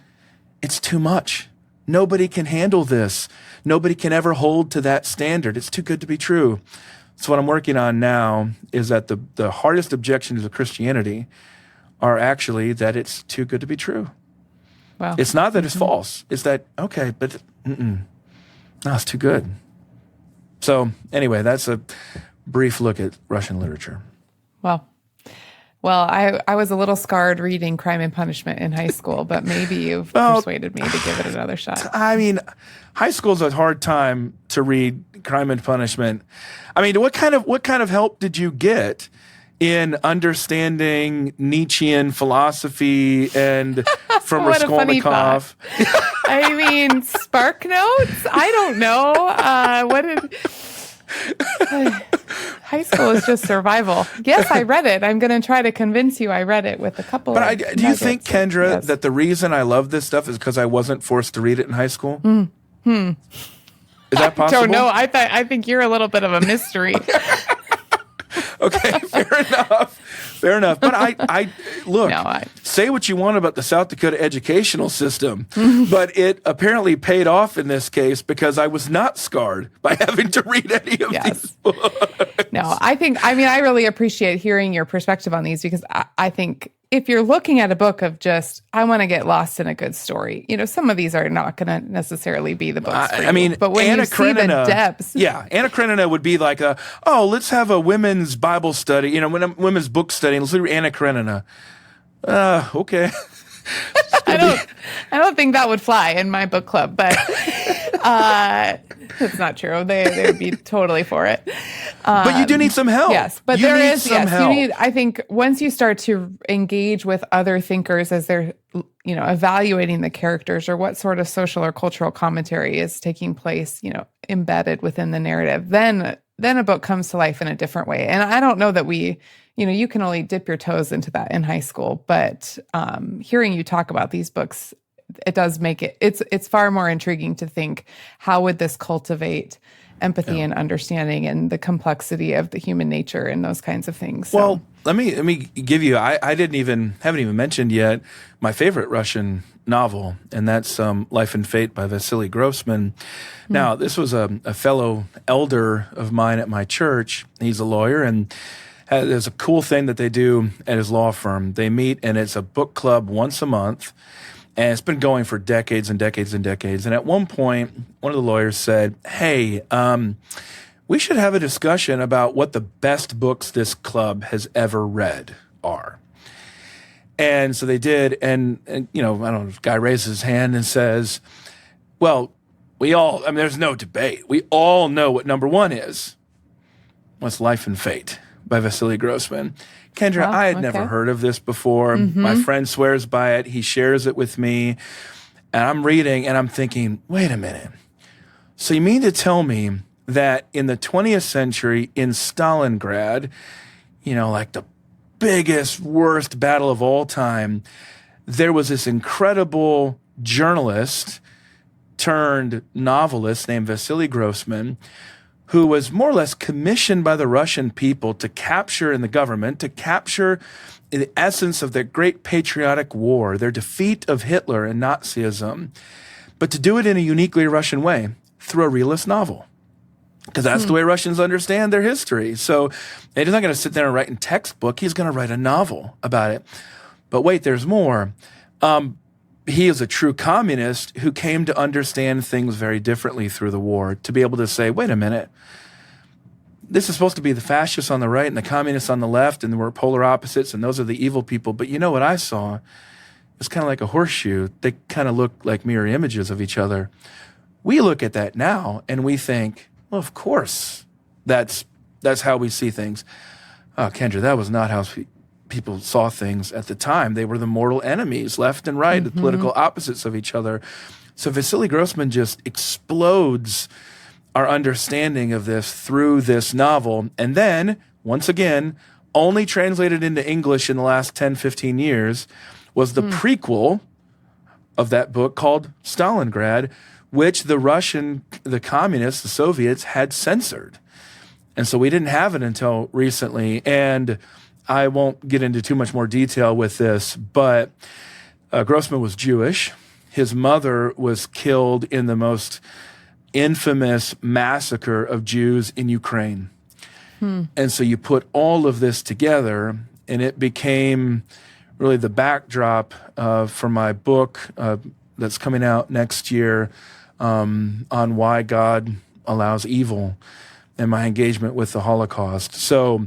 It's too much. Nobody can handle this. Nobody can ever hold to that standard. It's too good to be true. So what I'm working on now is that the hardest objections to Christianity are actually that it's too good to be true. Wow. It's not that it's false. It's that, okay, but no, it's too good. So anyway, that's a brief look at Russian literature. Well, I was a little scarred reading Crime and Punishment in high school, but maybe you've persuaded me to give it another shot. I mean, high school's a hard time to read Crime and Punishment. I mean, what kind of help did you get in understanding Nietzschean philosophy and from Raskolnikov? I mean, Spark Notes? I don't know. High school is just survival. Yes, I read it. I'm going to try to convince you I read it with a couple But do you think, Kendra, that the reason I love this stuff is because I wasn't forced to read it in high school? Is that possible? I don't know. I think you're a little bit of a mystery. Okay, fair enough. But I look, say what you want about the South Dakota educational system, but it apparently paid off in this case because I was not scarred by having to read any of these books. No, I really appreciate hearing your perspective on these because I think if you're looking at a book of just, I want to get lost in a good story, some of these are not going to necessarily be the books for you. But when you see the depths. Yeah, Anna Karenina would be like, let's have a women's Bible study, women's book study, and let's read Anna Karenina. Okay. I don't think that would fly in my book club, but it's not true. They would be totally for it. But you do need some help. Yes, but you need, I think once you start to engage with other thinkers as they're, evaluating the characters or what sort of social or cultural commentary is taking place, embedded within the narrative, then a book comes to life in a different way. And I don't know that you can only dip your toes into that in high school, but hearing you talk about these books, it does make it's far more intriguing to think, how would this cultivate empathy and understanding and the complexity of the human nature and those kinds of things. Well, let me give you, I haven't even mentioned yet my favorite Russian novel, and that's Life and Fate by Vasily Grossman. Now, this was a fellow elder of mine at my church. He's a lawyer, and there's a cool thing that they do at his law firm. They meet, and it's a book club once a month, and it's been going for decades and decades and decades. And at one point, one of the lawyers said, hey, we should have a discussion about what the best books this club has ever read are. And so they did, and I don't know, this guy raises his hand and says, well, there's no debate. We all know what number one is. What's Life and Fate by Vasily Grossman. Kendra, I had never heard of this before. My friend swears by it. He shares it with me. And I'm reading, and I'm thinking, wait a minute. So you mean to tell me that in the 20th century in Stalingrad, like the biggest, worst battle of all time, there was this incredible journalist turned novelist named Vasily Grossman, who was more or less commissioned by the Russian people to capture in the government, to capture the essence of their great patriotic war, their defeat of Hitler and Nazism, but to do it in a uniquely Russian way, through a realist novel. Because that's the way Russians understand their history. So he's not going to sit there and write in textbook. He's going to write a novel about it. But wait, there's more. He is a true communist who came to understand things very differently through the war, to be able to say, wait a minute, this is supposed to be the fascists on the right and the communists on the left, and we're polar opposites, and those are the evil people. But you know what I saw? It's kind of like a horseshoe. They kind of look like mirror images of each other. We look at that now, and we think, well, of course, that's how we see things. Oh, Kendra, that was not how people saw things at the time. They were the mortal enemies, left and right, the political opposites of each other. So Vasily Grossman just explodes our understanding of this through this novel. And then, once again, only translated into English in the last 10, 15 years, was the prequel of that book called Stalingrad, which the communists, the Soviets, had censored. And so we didn't have it until recently. And I won't get into too much more detail with this, but Grossman was Jewish. His mother was killed in the most infamous massacre of Jews in Ukraine. And so you put all of this together, and it became really the backdrop for my book that's coming out next year, on why God allows evil, and my engagement with the Holocaust. So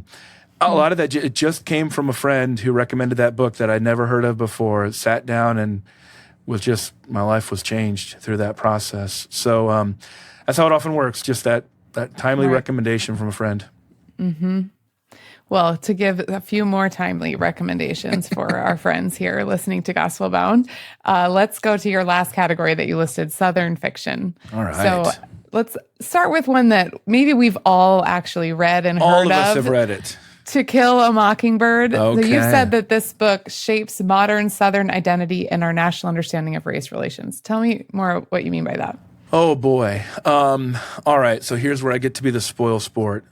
a lot of that, it just came from a friend who recommended that book that I'd never heard of before. Sat down and my life was changed through that process. So that's how it often works, just that timely recommendation from a friend. Well, to give a few more timely recommendations for our friends here listening to Gospelbound, let's go to your last category that you listed, Southern fiction. All right. So let's start with one that maybe we've all actually read and heard of. All of us have read it. To Kill a Mockingbird. Okay. So you've said that this book shapes modern Southern identity and our national understanding of race relations. Tell me more what you mean by that. Oh, boy. All right. So here's where I get to be the spoil sport.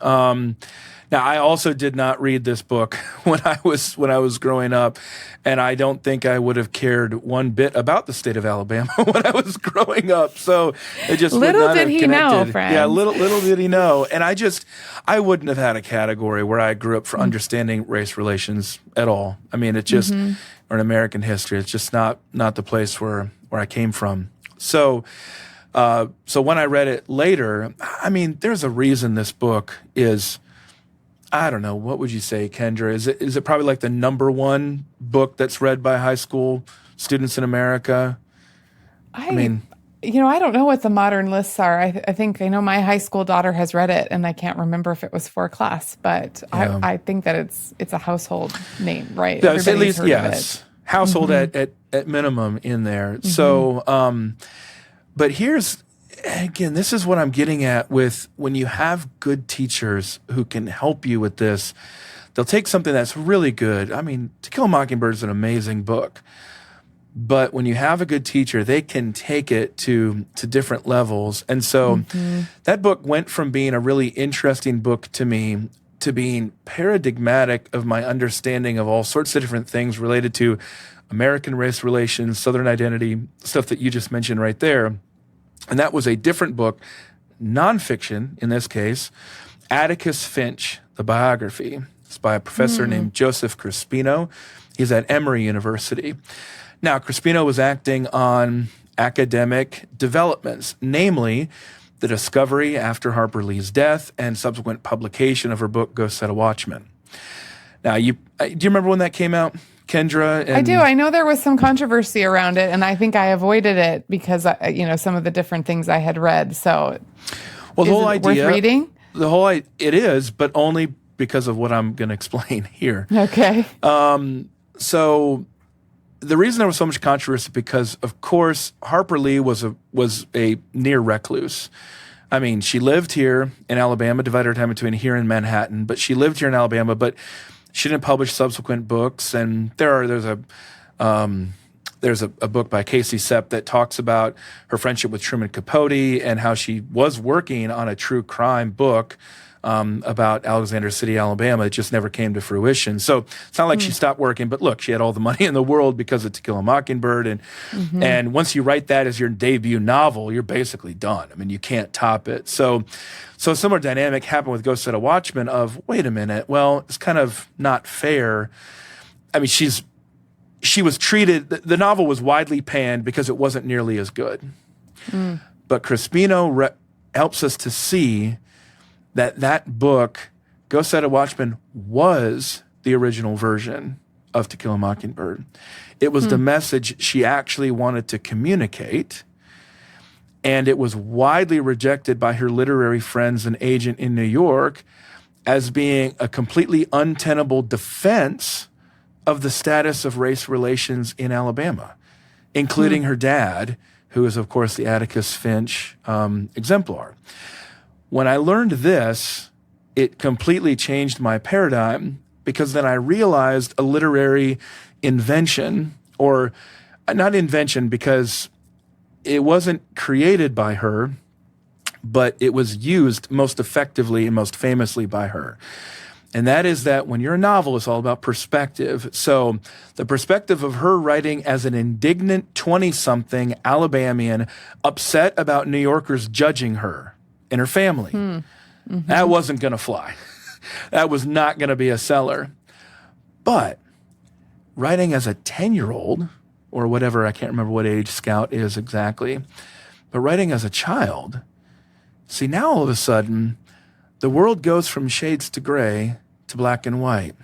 Now, I also did not read this book when I was growing up, and I don't think I would have cared one bit about the state of Alabama when I was growing up. So it just little would not did have he connected. know, friends. Yeah, little did he know. And I wouldn't have had a category where I grew up for understanding race relations at all. I mean, it just or in American history, it's just not the place where I came from. So when I read it later, I mean, there's a reason this book is, I don't know, what would you say, Kendra? Is it probably like the number one book that's read by high school students in America? I mean, I don't know what the modern lists are. I think I know my high school daughter has read it, and I can't remember if it was for class, but yeah. I think that it's a household name, right? Yeah, at least, heard yes. Household at minimum in there. So, but here's, again, this is what I'm getting at with when you have good teachers who can help you with this, they'll take something that's really good. I mean, To Kill a Mockingbird is an amazing book. But when you have a good teacher, they can take it to different levels. And so that book went from being a really interesting book to me to being paradigmatic of my understanding of all sorts of different things related to American race relations, Southern identity, stuff that you just mentioned right there. And that was a different book, nonfiction in this case, Atticus Finch, the biography. It's by a professor named Joseph Crispino. He's at Emory University. Now, Crispino was acting on academic developments, namely the discovery after Harper Lee's death and subsequent publication of her book, Go Set a Watchman. Now, do you remember when that came out, Kendra? I do. I know there was some controversy around it, and I think I avoided it because, some of the different things I had read. So, well, the whole idea, worth reading? It is, but only because of what I'm going to explain here. Okay. So the reason there was so much controversy because, of course, Harper Lee was a near recluse. I mean, she lived here in Alabama, divided her time between here and Manhattan, but she lived here in Alabama, but she didn't publish subsequent books. And there's a book by Casey Sepp that talks about her friendship with Truman Capote and how she was working on a true crime book about Alexander City, Alabama. It just never came to fruition. So it's not like she stopped working, but look, she had all the money in the world because of To Kill a Mockingbird. And once you write that as your debut novel, you're basically done. I mean, you can't top it. So a similar dynamic happened with Go Set a Watchman of, wait a minute, well, it's kind of not fair. I mean, she was treated, the novel was widely panned because it wasn't nearly as good. But Crispino helps us to see that book, Go Set a Watchman, was the original version of To Kill a Mockingbird. It was the message she actually wanted to communicate, and it was widely rejected by her literary friends and agent in New York as being a completely untenable defense of the status of race relations in Alabama, including her dad, who is, of course, the Atticus Finch exemplar. When I learned this, it completely changed my paradigm because then I realized a literary invention, or not invention because it wasn't created by her, but it was used most effectively and most famously by her. And that is that when you're a novel, it's all about perspective. So the perspective of her writing as an indignant 20-something Alabamian upset about New Yorkers judging her and her family, that wasn't going to fly. That was not going to be a seller. But writing as a 10-year-old, or whatever, I can't remember what age Scout is exactly, but writing as a child, see, now all of a sudden, the world goes from shades to gray to black and white.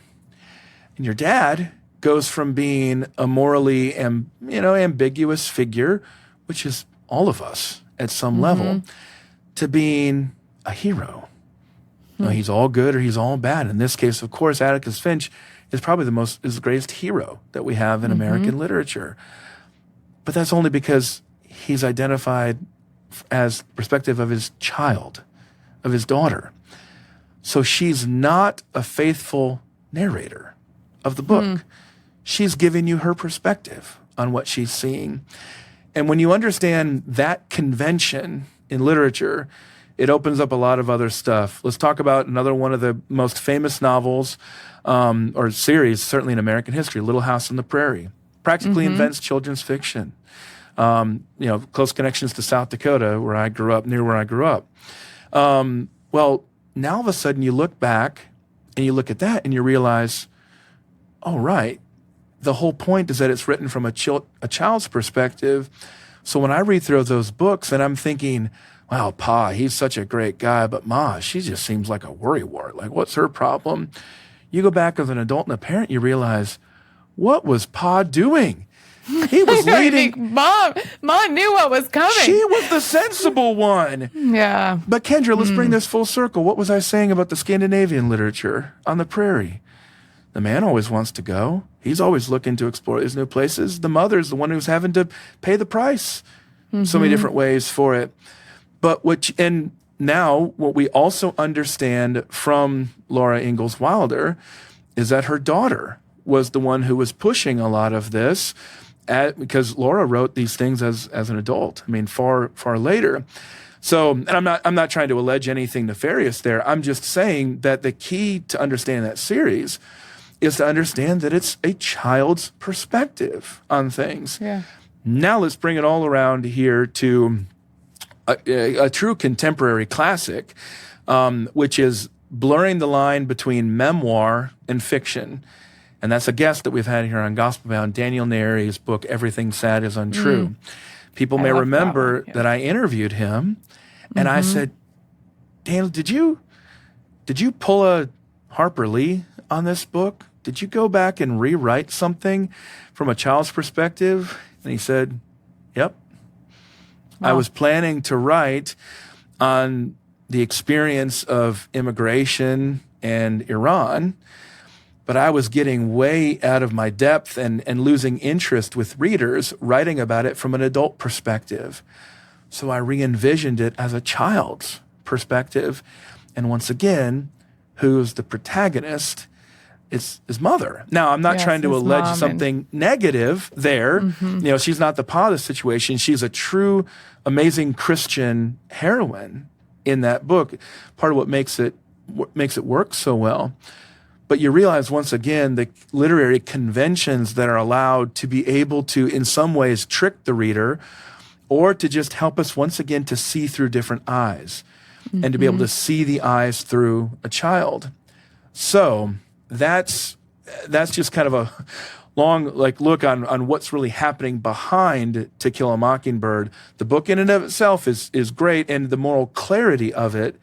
And your dad goes from being a morally ambiguous figure, which is all of us at some level, to being a hero. You know, he's all good or he's all bad. In this case, of course, Atticus Finch is probably the greatest hero that we have in American literature. But that's only because he's identified as perspective of his child, of his daughter. So she's not a faithful narrator of the book. She's giving you her perspective on what she's seeing. And when you understand that convention in literature, it opens up a lot of other stuff. Let's talk about another one of the most famous novels or series, certainly in American history, Little House on the Prairie. Practically invents children's fiction. Close connections to South Dakota, where I grew up, near where I grew up. Well, now all of a sudden you look back and you look at that and you realize, oh, right, the whole point is that it's written from a child's perspective. So when I read through those books and I'm thinking, wow, Pa, he's such a great guy, but Ma, she just seems like a worrywart. Like, what's her problem? You go back as an adult and a parent, you realize, what was Pa doing? He was leading. Mom knew what was coming. She was the sensible one. Yeah. But Kendra, let's bring this full circle. What was I saying about the Scandinavian literature on the prairie? The man always wants to go. He's always looking to explore these new places. The mother's the one who's having to pay the price. So many different ways for it. But what we also understand from Laura Ingalls Wilder is that her daughter was the one who was pushing a lot of this, because Laura wrote these things as an adult. I mean, far later. So, and I'm not trying to allege anything nefarious there. I'm just saying that the key to understanding that series is to understand that it's a child's perspective on things. Yeah. Now let's bring it all around here to a true contemporary classic, which is blurring the line between memoir and fiction. And that's a guest that we've had here on Gospelbound, Daniel Nary's book, Everything Sad is Untrue. People may remember that I interviewed him, and I said, Daniel, did you pull a Harper Lee on this book? Did you go back and rewrite something from a child's perspective? And he said, yep. Wow. I was planning to write on the experience of immigration and Iran, but I was getting way out of my depth and losing interest with readers writing about it from an adult perspective. So I re-envisioned it as a child's perspective. And once again, who's the protagonist? It's his mother. Now, I'm not trying to allege something negative there. She's not the pa of the situation. She's a true, amazing Christian heroine in that book. Part of what makes it work so well. But you realize, once again, the literary conventions that are allowed to be able to, in some ways, trick the reader, or to just help us, once again, to see through different eyes, and to be able to see the eyes through a child. So that's just kind of a long look on what's really happening behind To Kill a Mockingbird. The book in and of itself is great, and the moral clarity of it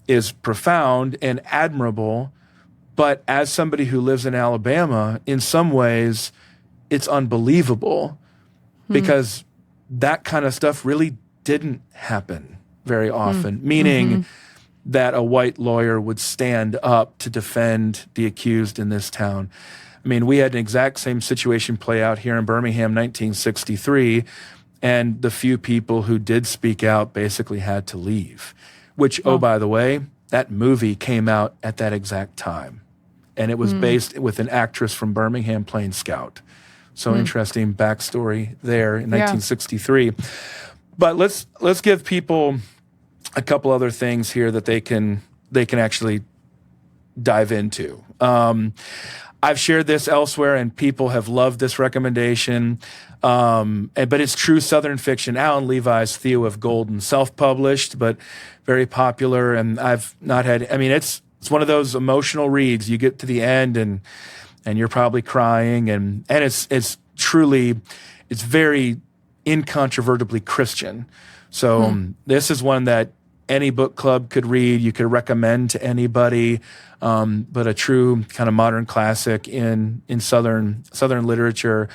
is profound and admirable. But as somebody who lives in Alabama, in some ways, it's unbelievable because that kind of stuff really didn't happen very often, meaning that a white lawyer would stand up to defend the accused in this town. I mean, we had an exact same situation play out here in Birmingham, 1963, and the few people who did speak out basically had to leave, which, oh, by the way, that movie came out at that exact time. And it was based with an actress from Birmingham playing Scout. So interesting backstory there in 1963. But let's give people a couple other things here that they can actually dive into. I've shared this elsewhere, and people have loved this recommendation. But it's true Southern fiction. Alan Levi's Theo of Golden, self-published, but very popular. And I've not had. I mean, it's one of those emotional reads. You get to the end, and you're probably crying, and it's truly, it's very incontrovertibly Christian. So this is one that any book club could read. You could recommend to anybody, but a true kind of modern classic in Southern literature.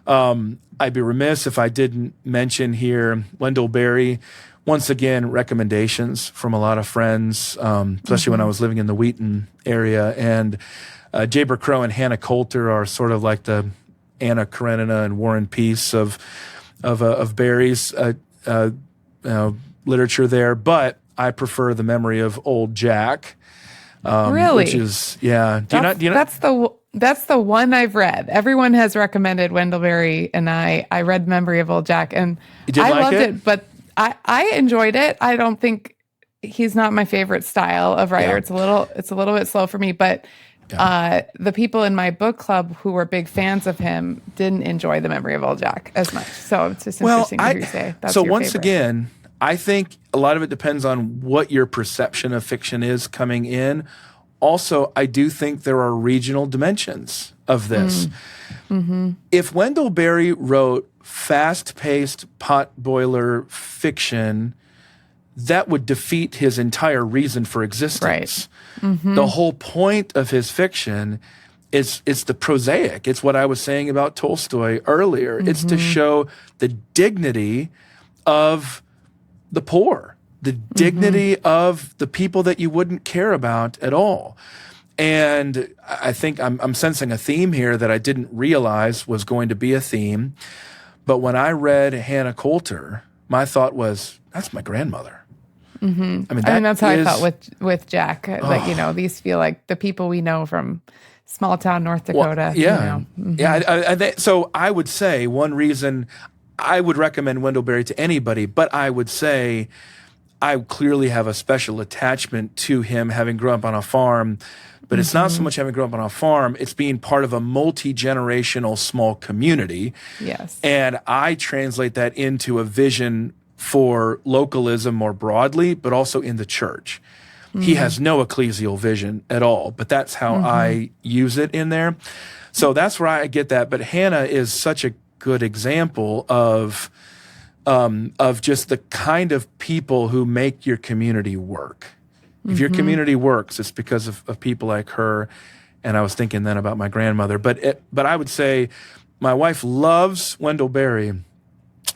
I'd be remiss if I didn't mention here Wendell Berry. Once again, recommendations from a lot of friends, especially when I was living in the Wheaton area. And Jaber Crow and Hannah Coulter are sort of like the Anna Karenina and War and Peace of Berry's literature there. But I prefer The Memory of Old Jack. Really? Which is, yeah. Do you know? That's the one I've read. Everyone has recommended Wendell Berry, and I read Memory of Old Jack, and I loved it. But I enjoyed it. I don't think he's not my favorite style of writer. Yeah. It's a little bit slow for me, but the people in my book club who were big fans of him didn't enjoy The Memory of Old Jack as much. So it's just interesting to hear you say that's your once favorite. Again, I think a lot of it depends on what your perception of fiction is coming in. Also, I do think there are regional dimensions of this. If Wendell Berry wrote fast-paced potboiler fiction, that would defeat his entire reason for existence. Right. The whole point of his fiction is the prosaic. It's what I was saying about Tolstoy earlier. It's to show the dignity of the poor, the dignity of the people that you wouldn't care about at all. And I think I'm sensing a theme here that I didn't realize was going to be a theme. But when I read Hannah Coulter, my thought was, that's my grandmother. I mean, that's how I felt with Jack. Like, these feel like the people we know from small town North Dakota. Well, so I would say one reason I would recommend Wendell Berry to anybody, but I would say I clearly have a special attachment to him having grown up on a farm, but it's not so much having grown up on a farm, it's being part of a multi-generational small community. Yes. And I translate that into a vision for localism more broadly, but also in the church. He has no ecclesial vision at all, but that's how I use it in there. So that's where I get that. But Hannah is such a good example of just the kind of people who make your community work. If your community works, it's because of people like her. And I was thinking then about my grandmother. But I would say my wife loves Wendell Berry,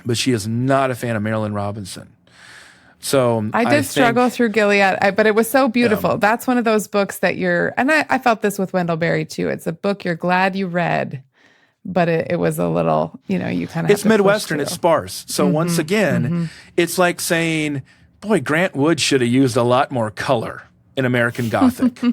but she is not a fan of Marilyn Robinson. So I did struggle through Gilead, but it was so beautiful. That's one of those books that and I felt this with Wendell Berry too. It's a book you're glad you read, but it was a little, you kind of. It's Midwestern. It's sparse. So once again, it's like saying, boy, Grant Wood should have used a lot more color in American Gothic. It's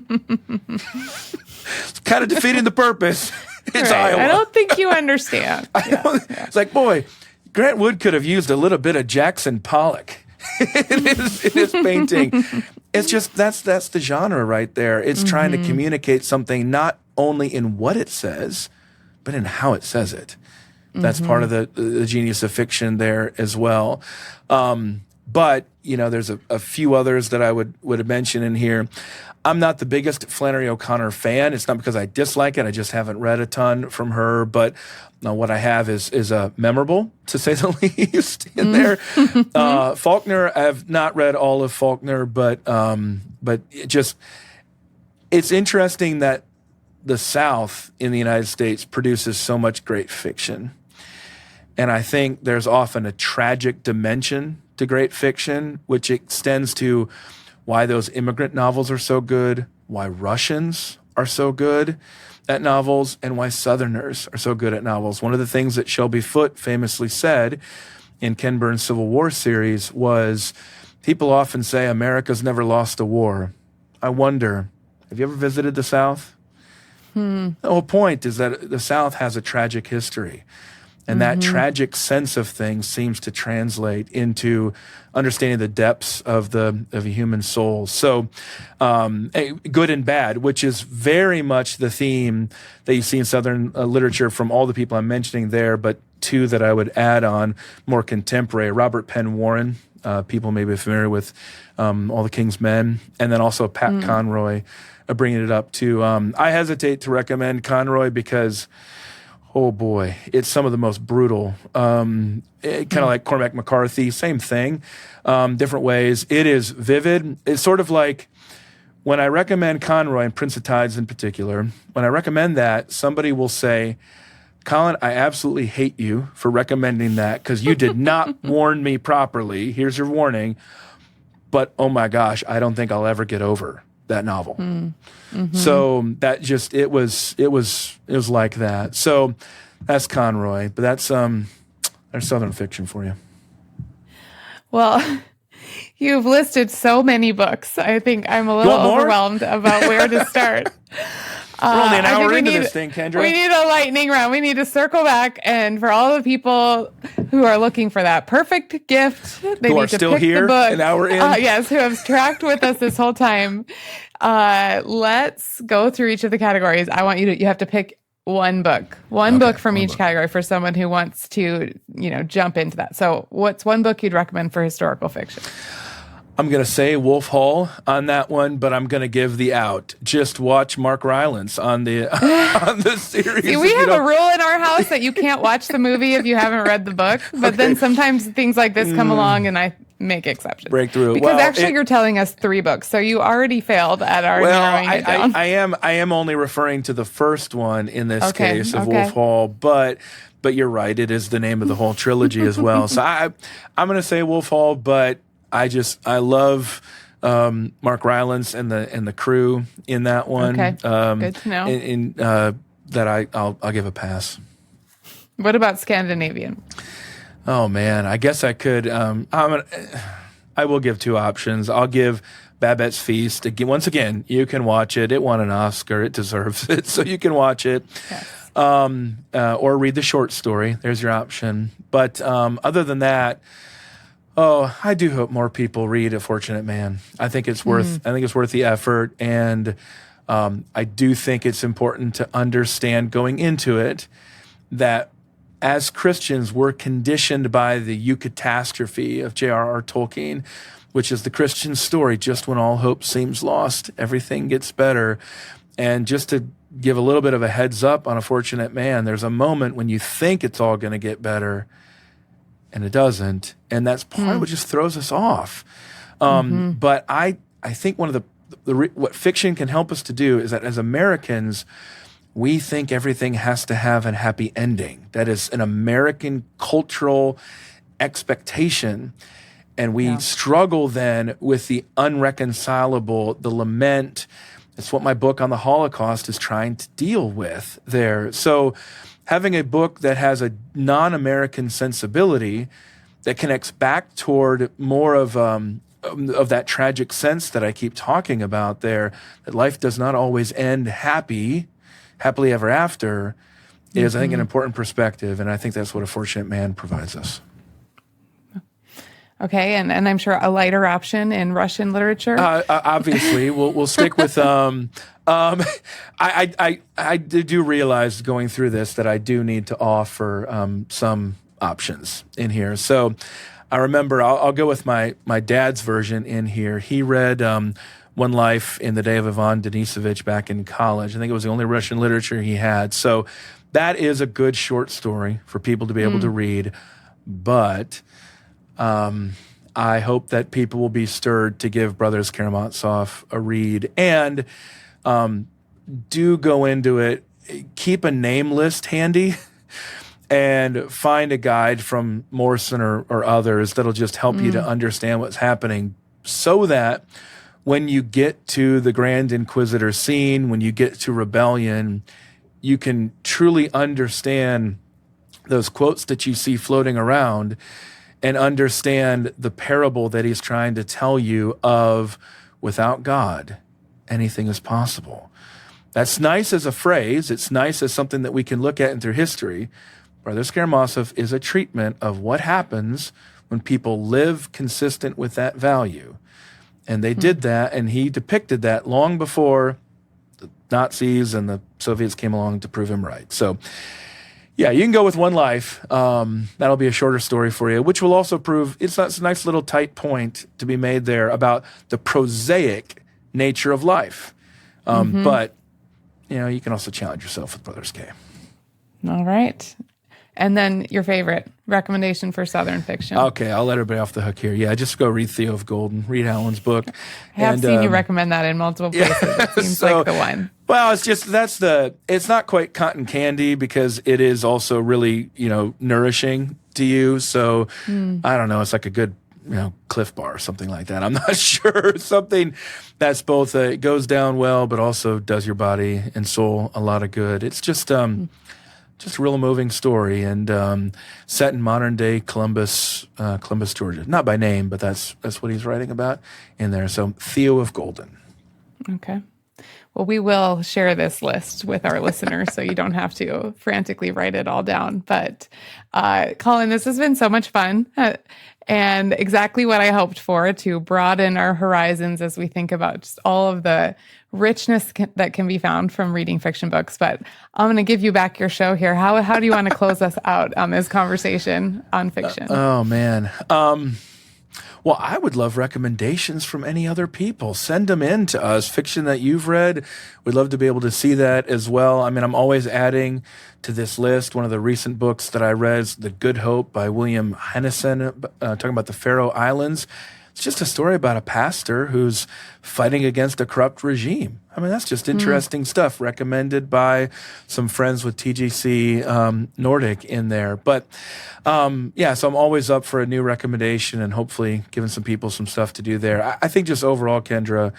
kind of defeating the purpose. It's right. Iowa. I don't think you understand. It's like, boy, Grant Wood could have used a little bit of Jackson Pollock in his painting. It's just, that's the genre right there. It's trying to communicate something not only in what it says, but in how it says it. That's part of the genius of fiction there as well. But, there's a few others that I would mention in here. I'm not the biggest Flannery O'Connor fan. It's not because I dislike it. I just haven't read a ton from her. But what I have is memorable, to say the least, in there. Faulkner, I've not read all of Faulkner, but it's interesting that the South in the United States produces so much great fiction. And I think there's often a tragic dimension to great fiction, which extends to why those immigrant novels are so good, why Russians are so good at novels, and why Southerners are so good at novels. One of the things that Shelby Foote famously said in Ken Burns' Civil War series was, people often say America's never lost a war. I wonder, have you ever visited the South? The whole point is that the South has a tragic history. And that tragic sense of things seems to translate into understanding the depths of a human soul. So, good and bad, which is very much the theme that you see in Southern literature from all the people I'm mentioning there, but two that I would add on, more contemporary. Robert Penn Warren, people may be familiar with All the King's Men, and then also Pat Conroy, bringing it up too. I hesitate to recommend Conroy because, oh boy, it's some of the most brutal. Kind of like Cormac McCarthy, same thing, different ways. It is vivid. It's sort of like when I recommend Conroy and Prince of Tides in particular, when I recommend that, somebody will say, Collin, I absolutely hate you for recommending that because you did not warn me properly. Here's your warning. But oh my gosh, I don't think I'll ever get over that novel. So that just, it was like that. So that's Conroy, but that's there's Southern fiction for you. Well, you've listed so many books. I think I'm a little overwhelmed about where to start. We're only an hour into this thing, Kendra. We need a lightning round. We need to circle back, and for all the people who are looking for that perfect gift, they who need are to still pick here the book. an hour in. Yes, who have tracked with us this whole time. Let's go through each of the categories. I want you have to pick one book, book from each category for someone who wants to, jump into that. So what's one book you'd recommend for historical fiction? I'm going to say Wolf Hall on that one, but I'm going to give the out. Just watch Mark Rylance on the series. See, we have a rule in our house that you can't watch the movie if you haven't read the book. But then sometimes things like this come along and I make exceptions. Breakthrough. Because you're telling us 3 books, so you already failed at our narrowing it down. I am only referring to the first one in this case of Wolf Hall, but you're right. It is the name of the whole trilogy as well. So I'm going to say Wolf Hall, but I love Mark Rylance and the crew in that one. Okay, good to know. That I'll give a pass. What about Scandinavian? Oh man, I guess I could. I will give 2 options. I'll give Babbitt's Feast. Once again, you can watch it. It won an Oscar. It deserves it, so you can watch it. Yes. Or read the short story. There's your option. But other than that, Oh, I do hope more people read A Fortunate Man. I think it's worth the effort, and I do think it's important to understand going into it that as Christians, we're conditioned by the eucatastrophe of J.R.R. Tolkien, which is the Christian story. Just when all hope seems lost, everything gets better. And just to give a little bit of a heads up on A Fortunate Man, there's a moment when you think it's all going to get better, and it doesn't. And that's part of what just throws us off. But I think one of what fiction can help us to do is that as Americans, we think everything has to have a happy ending. That is an American cultural expectation. And we struggle then with the unreconcilable, the lament. It's what my book on the Holocaust is trying to deal with there. So having a book that has a non-American sensibility that connects back toward more of that tragic sense that I keep talking about there, that life does not always end happily ever after, is, I think, an important perspective. And I think that's what A Fortunate Man provides us. Okay, and I'm sure a lighter option in Russian literature. Obviously, we'll stick with. I do realize going through this that I do need to offer some options in here. So I remember I'll go with my dad's version in here. He read One Life in the Day of Ivan Denisovich back in college. I think it was the only Russian literature he had. So that is a good short story for people to be able to read, but. I hope that people will be stirred to give Brothers Karamazov a read, and do go into it. Keep a name list handy and find a guide from Morrison or others that'll just help you to understand what's happening, so that when you get to the Grand Inquisitor scene, when you get to rebellion, you can truly understand those quotes that you see floating around and understand the parable that he's trying to tell you of, without God, anything is possible. That's nice as a phrase. It's nice as something that we can look at through history. Brothers Karamazov is a treatment of what happens when people live consistent with that value. And they did that, and he depicted that long before the Nazis and the Soviets came along to prove him right. So, yeah, you can go with One Life. That'll be a shorter story for you, which will also prove it's a nice little tight point to be made there about the prosaic nature of life. But, you can also challenge yourself with Brothers K. All right. And then your favorite recommendation for Southern fiction. Okay, I'll let everybody off the hook here. Yeah, just go read Theo of Golden, read Allen's book. I have seen you recommend that in multiple places. It seems like the one. Well, it's not quite cotton candy because it is also really, nourishing to you. So I don't know, it's like a good, Cliff Bar or something like that. I'm not sure. Something that's both, it goes down well, but also does your body and soul a lot of good. It's just a real moving story, and set in modern day Columbus, Georgia. Not by name, but that's what he's writing about in there. So Theo of Golden. Okay. Well, we will share this list with our listeners so you don't have to frantically write it all down. But Collin, this has been so much fun and exactly what I hoped for, to broaden our horizons as we think about just all of the richness that can be found from reading fiction books. But I'm going to give you back your show here. How do you want to close us out on this conversation on fiction? Oh, man. Well, I would love recommendations from any other people. Send them in to us. Fiction that you've read. We'd love to be able to see that as well. I mean, I'm always adding to this list. One of the recent books that I read is The Good Hope by William Hennessy, talking about the Faroe Islands. It's just a story about a pastor who's fighting against a corrupt regime. I mean, that's just interesting stuff, recommended by some friends with TGC Nordic in there. But so I'm always up for a new recommendation and hopefully giving some people some stuff to do there. I think just overall, Kendra,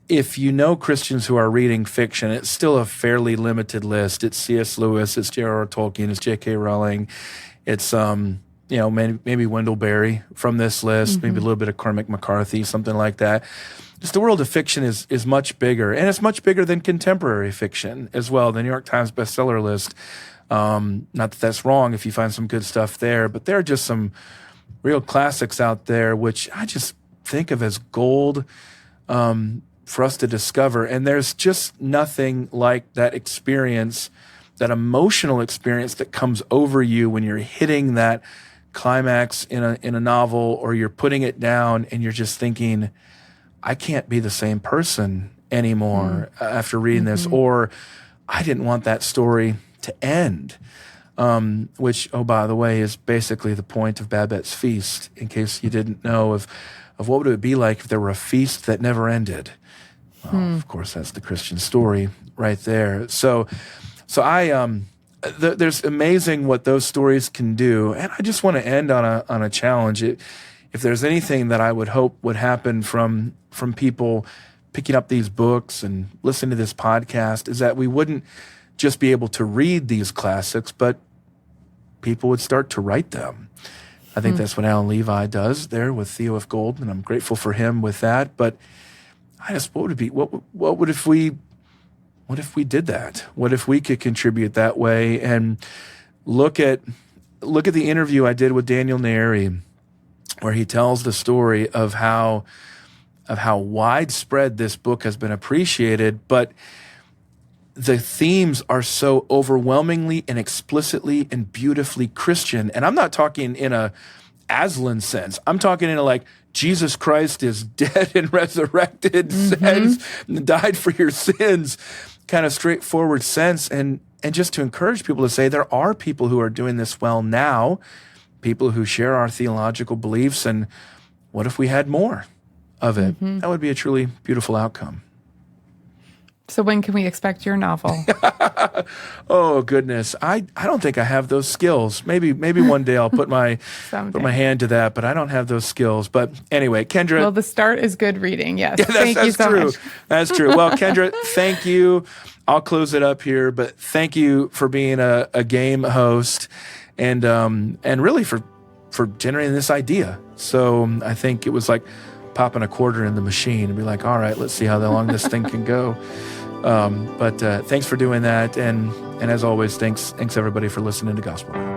if you know Christians who are reading fiction, it's still a fairly limited list. It's C.S. Lewis, it's J.R.R. Tolkien, it's J.K. Rowling, it's maybe Wendell Berry from this list, maybe a little bit of Cormac McCarthy, something like that. Just the world of fiction is much bigger, and it's much bigger than contemporary fiction as well. The New York Times bestseller list, not that that's wrong if you find some good stuff there, but there are just some real classics out there, which I just think of as gold for us to discover. And there's just nothing like that experience, that emotional experience that comes over you when you're hitting that climax in a novel, or you're putting it down and you're just thinking, I can't be the same person anymore after reading this, or I didn't want that story to end. Which, oh, by the way, is basically the point of Babbitt's feast, in case you didn't know, of what would it be like if there were a feast that never ended. Well, of course, that's the Christian story right there. So there's amazing what those stories can do. And I just want to end on a challenge. If there's anything that I would hope would happen from people picking up these books and listening to this podcast, is that we wouldn't just be able to read these classics, but people would start to write them. I think that's what Alan Levi does there with Theo F. Golden, and I'm grateful for him with that. But I just, what would if we did that? What if we could contribute that way? And look at the interview I did with Daniel Neri, where he tells the story of how widespread this book has been appreciated, but the themes are so overwhelmingly and explicitly and beautifully Christian. And I'm not talking in a Aslan sense. I'm talking in a like, Jesus Christ is dead and resurrected sense, and died for your sins, kind of straightforward sense. And just to encourage people to say there are people who are doing this well now, people who share our theological beliefs, and what if we had more of it? That would be a truly beautiful outcome. So when can we expect your novel? Oh goodness, I don't think I have those skills. Maybe one day I'll put my hand to that, but I don't have those skills. But anyway, Kendra. Well, the start is good reading. Yes, yeah, thank you so true. much. That's true. Well, Kendra, thank you. I'll close it up here, but thank you for being a game host, and really for generating this idea. So I think it was like popping a quarter in the machine and be like, all right, let's see how long this thing can go. But thanks for doing that. And as always, thanks everybody for listening to Gospelbound.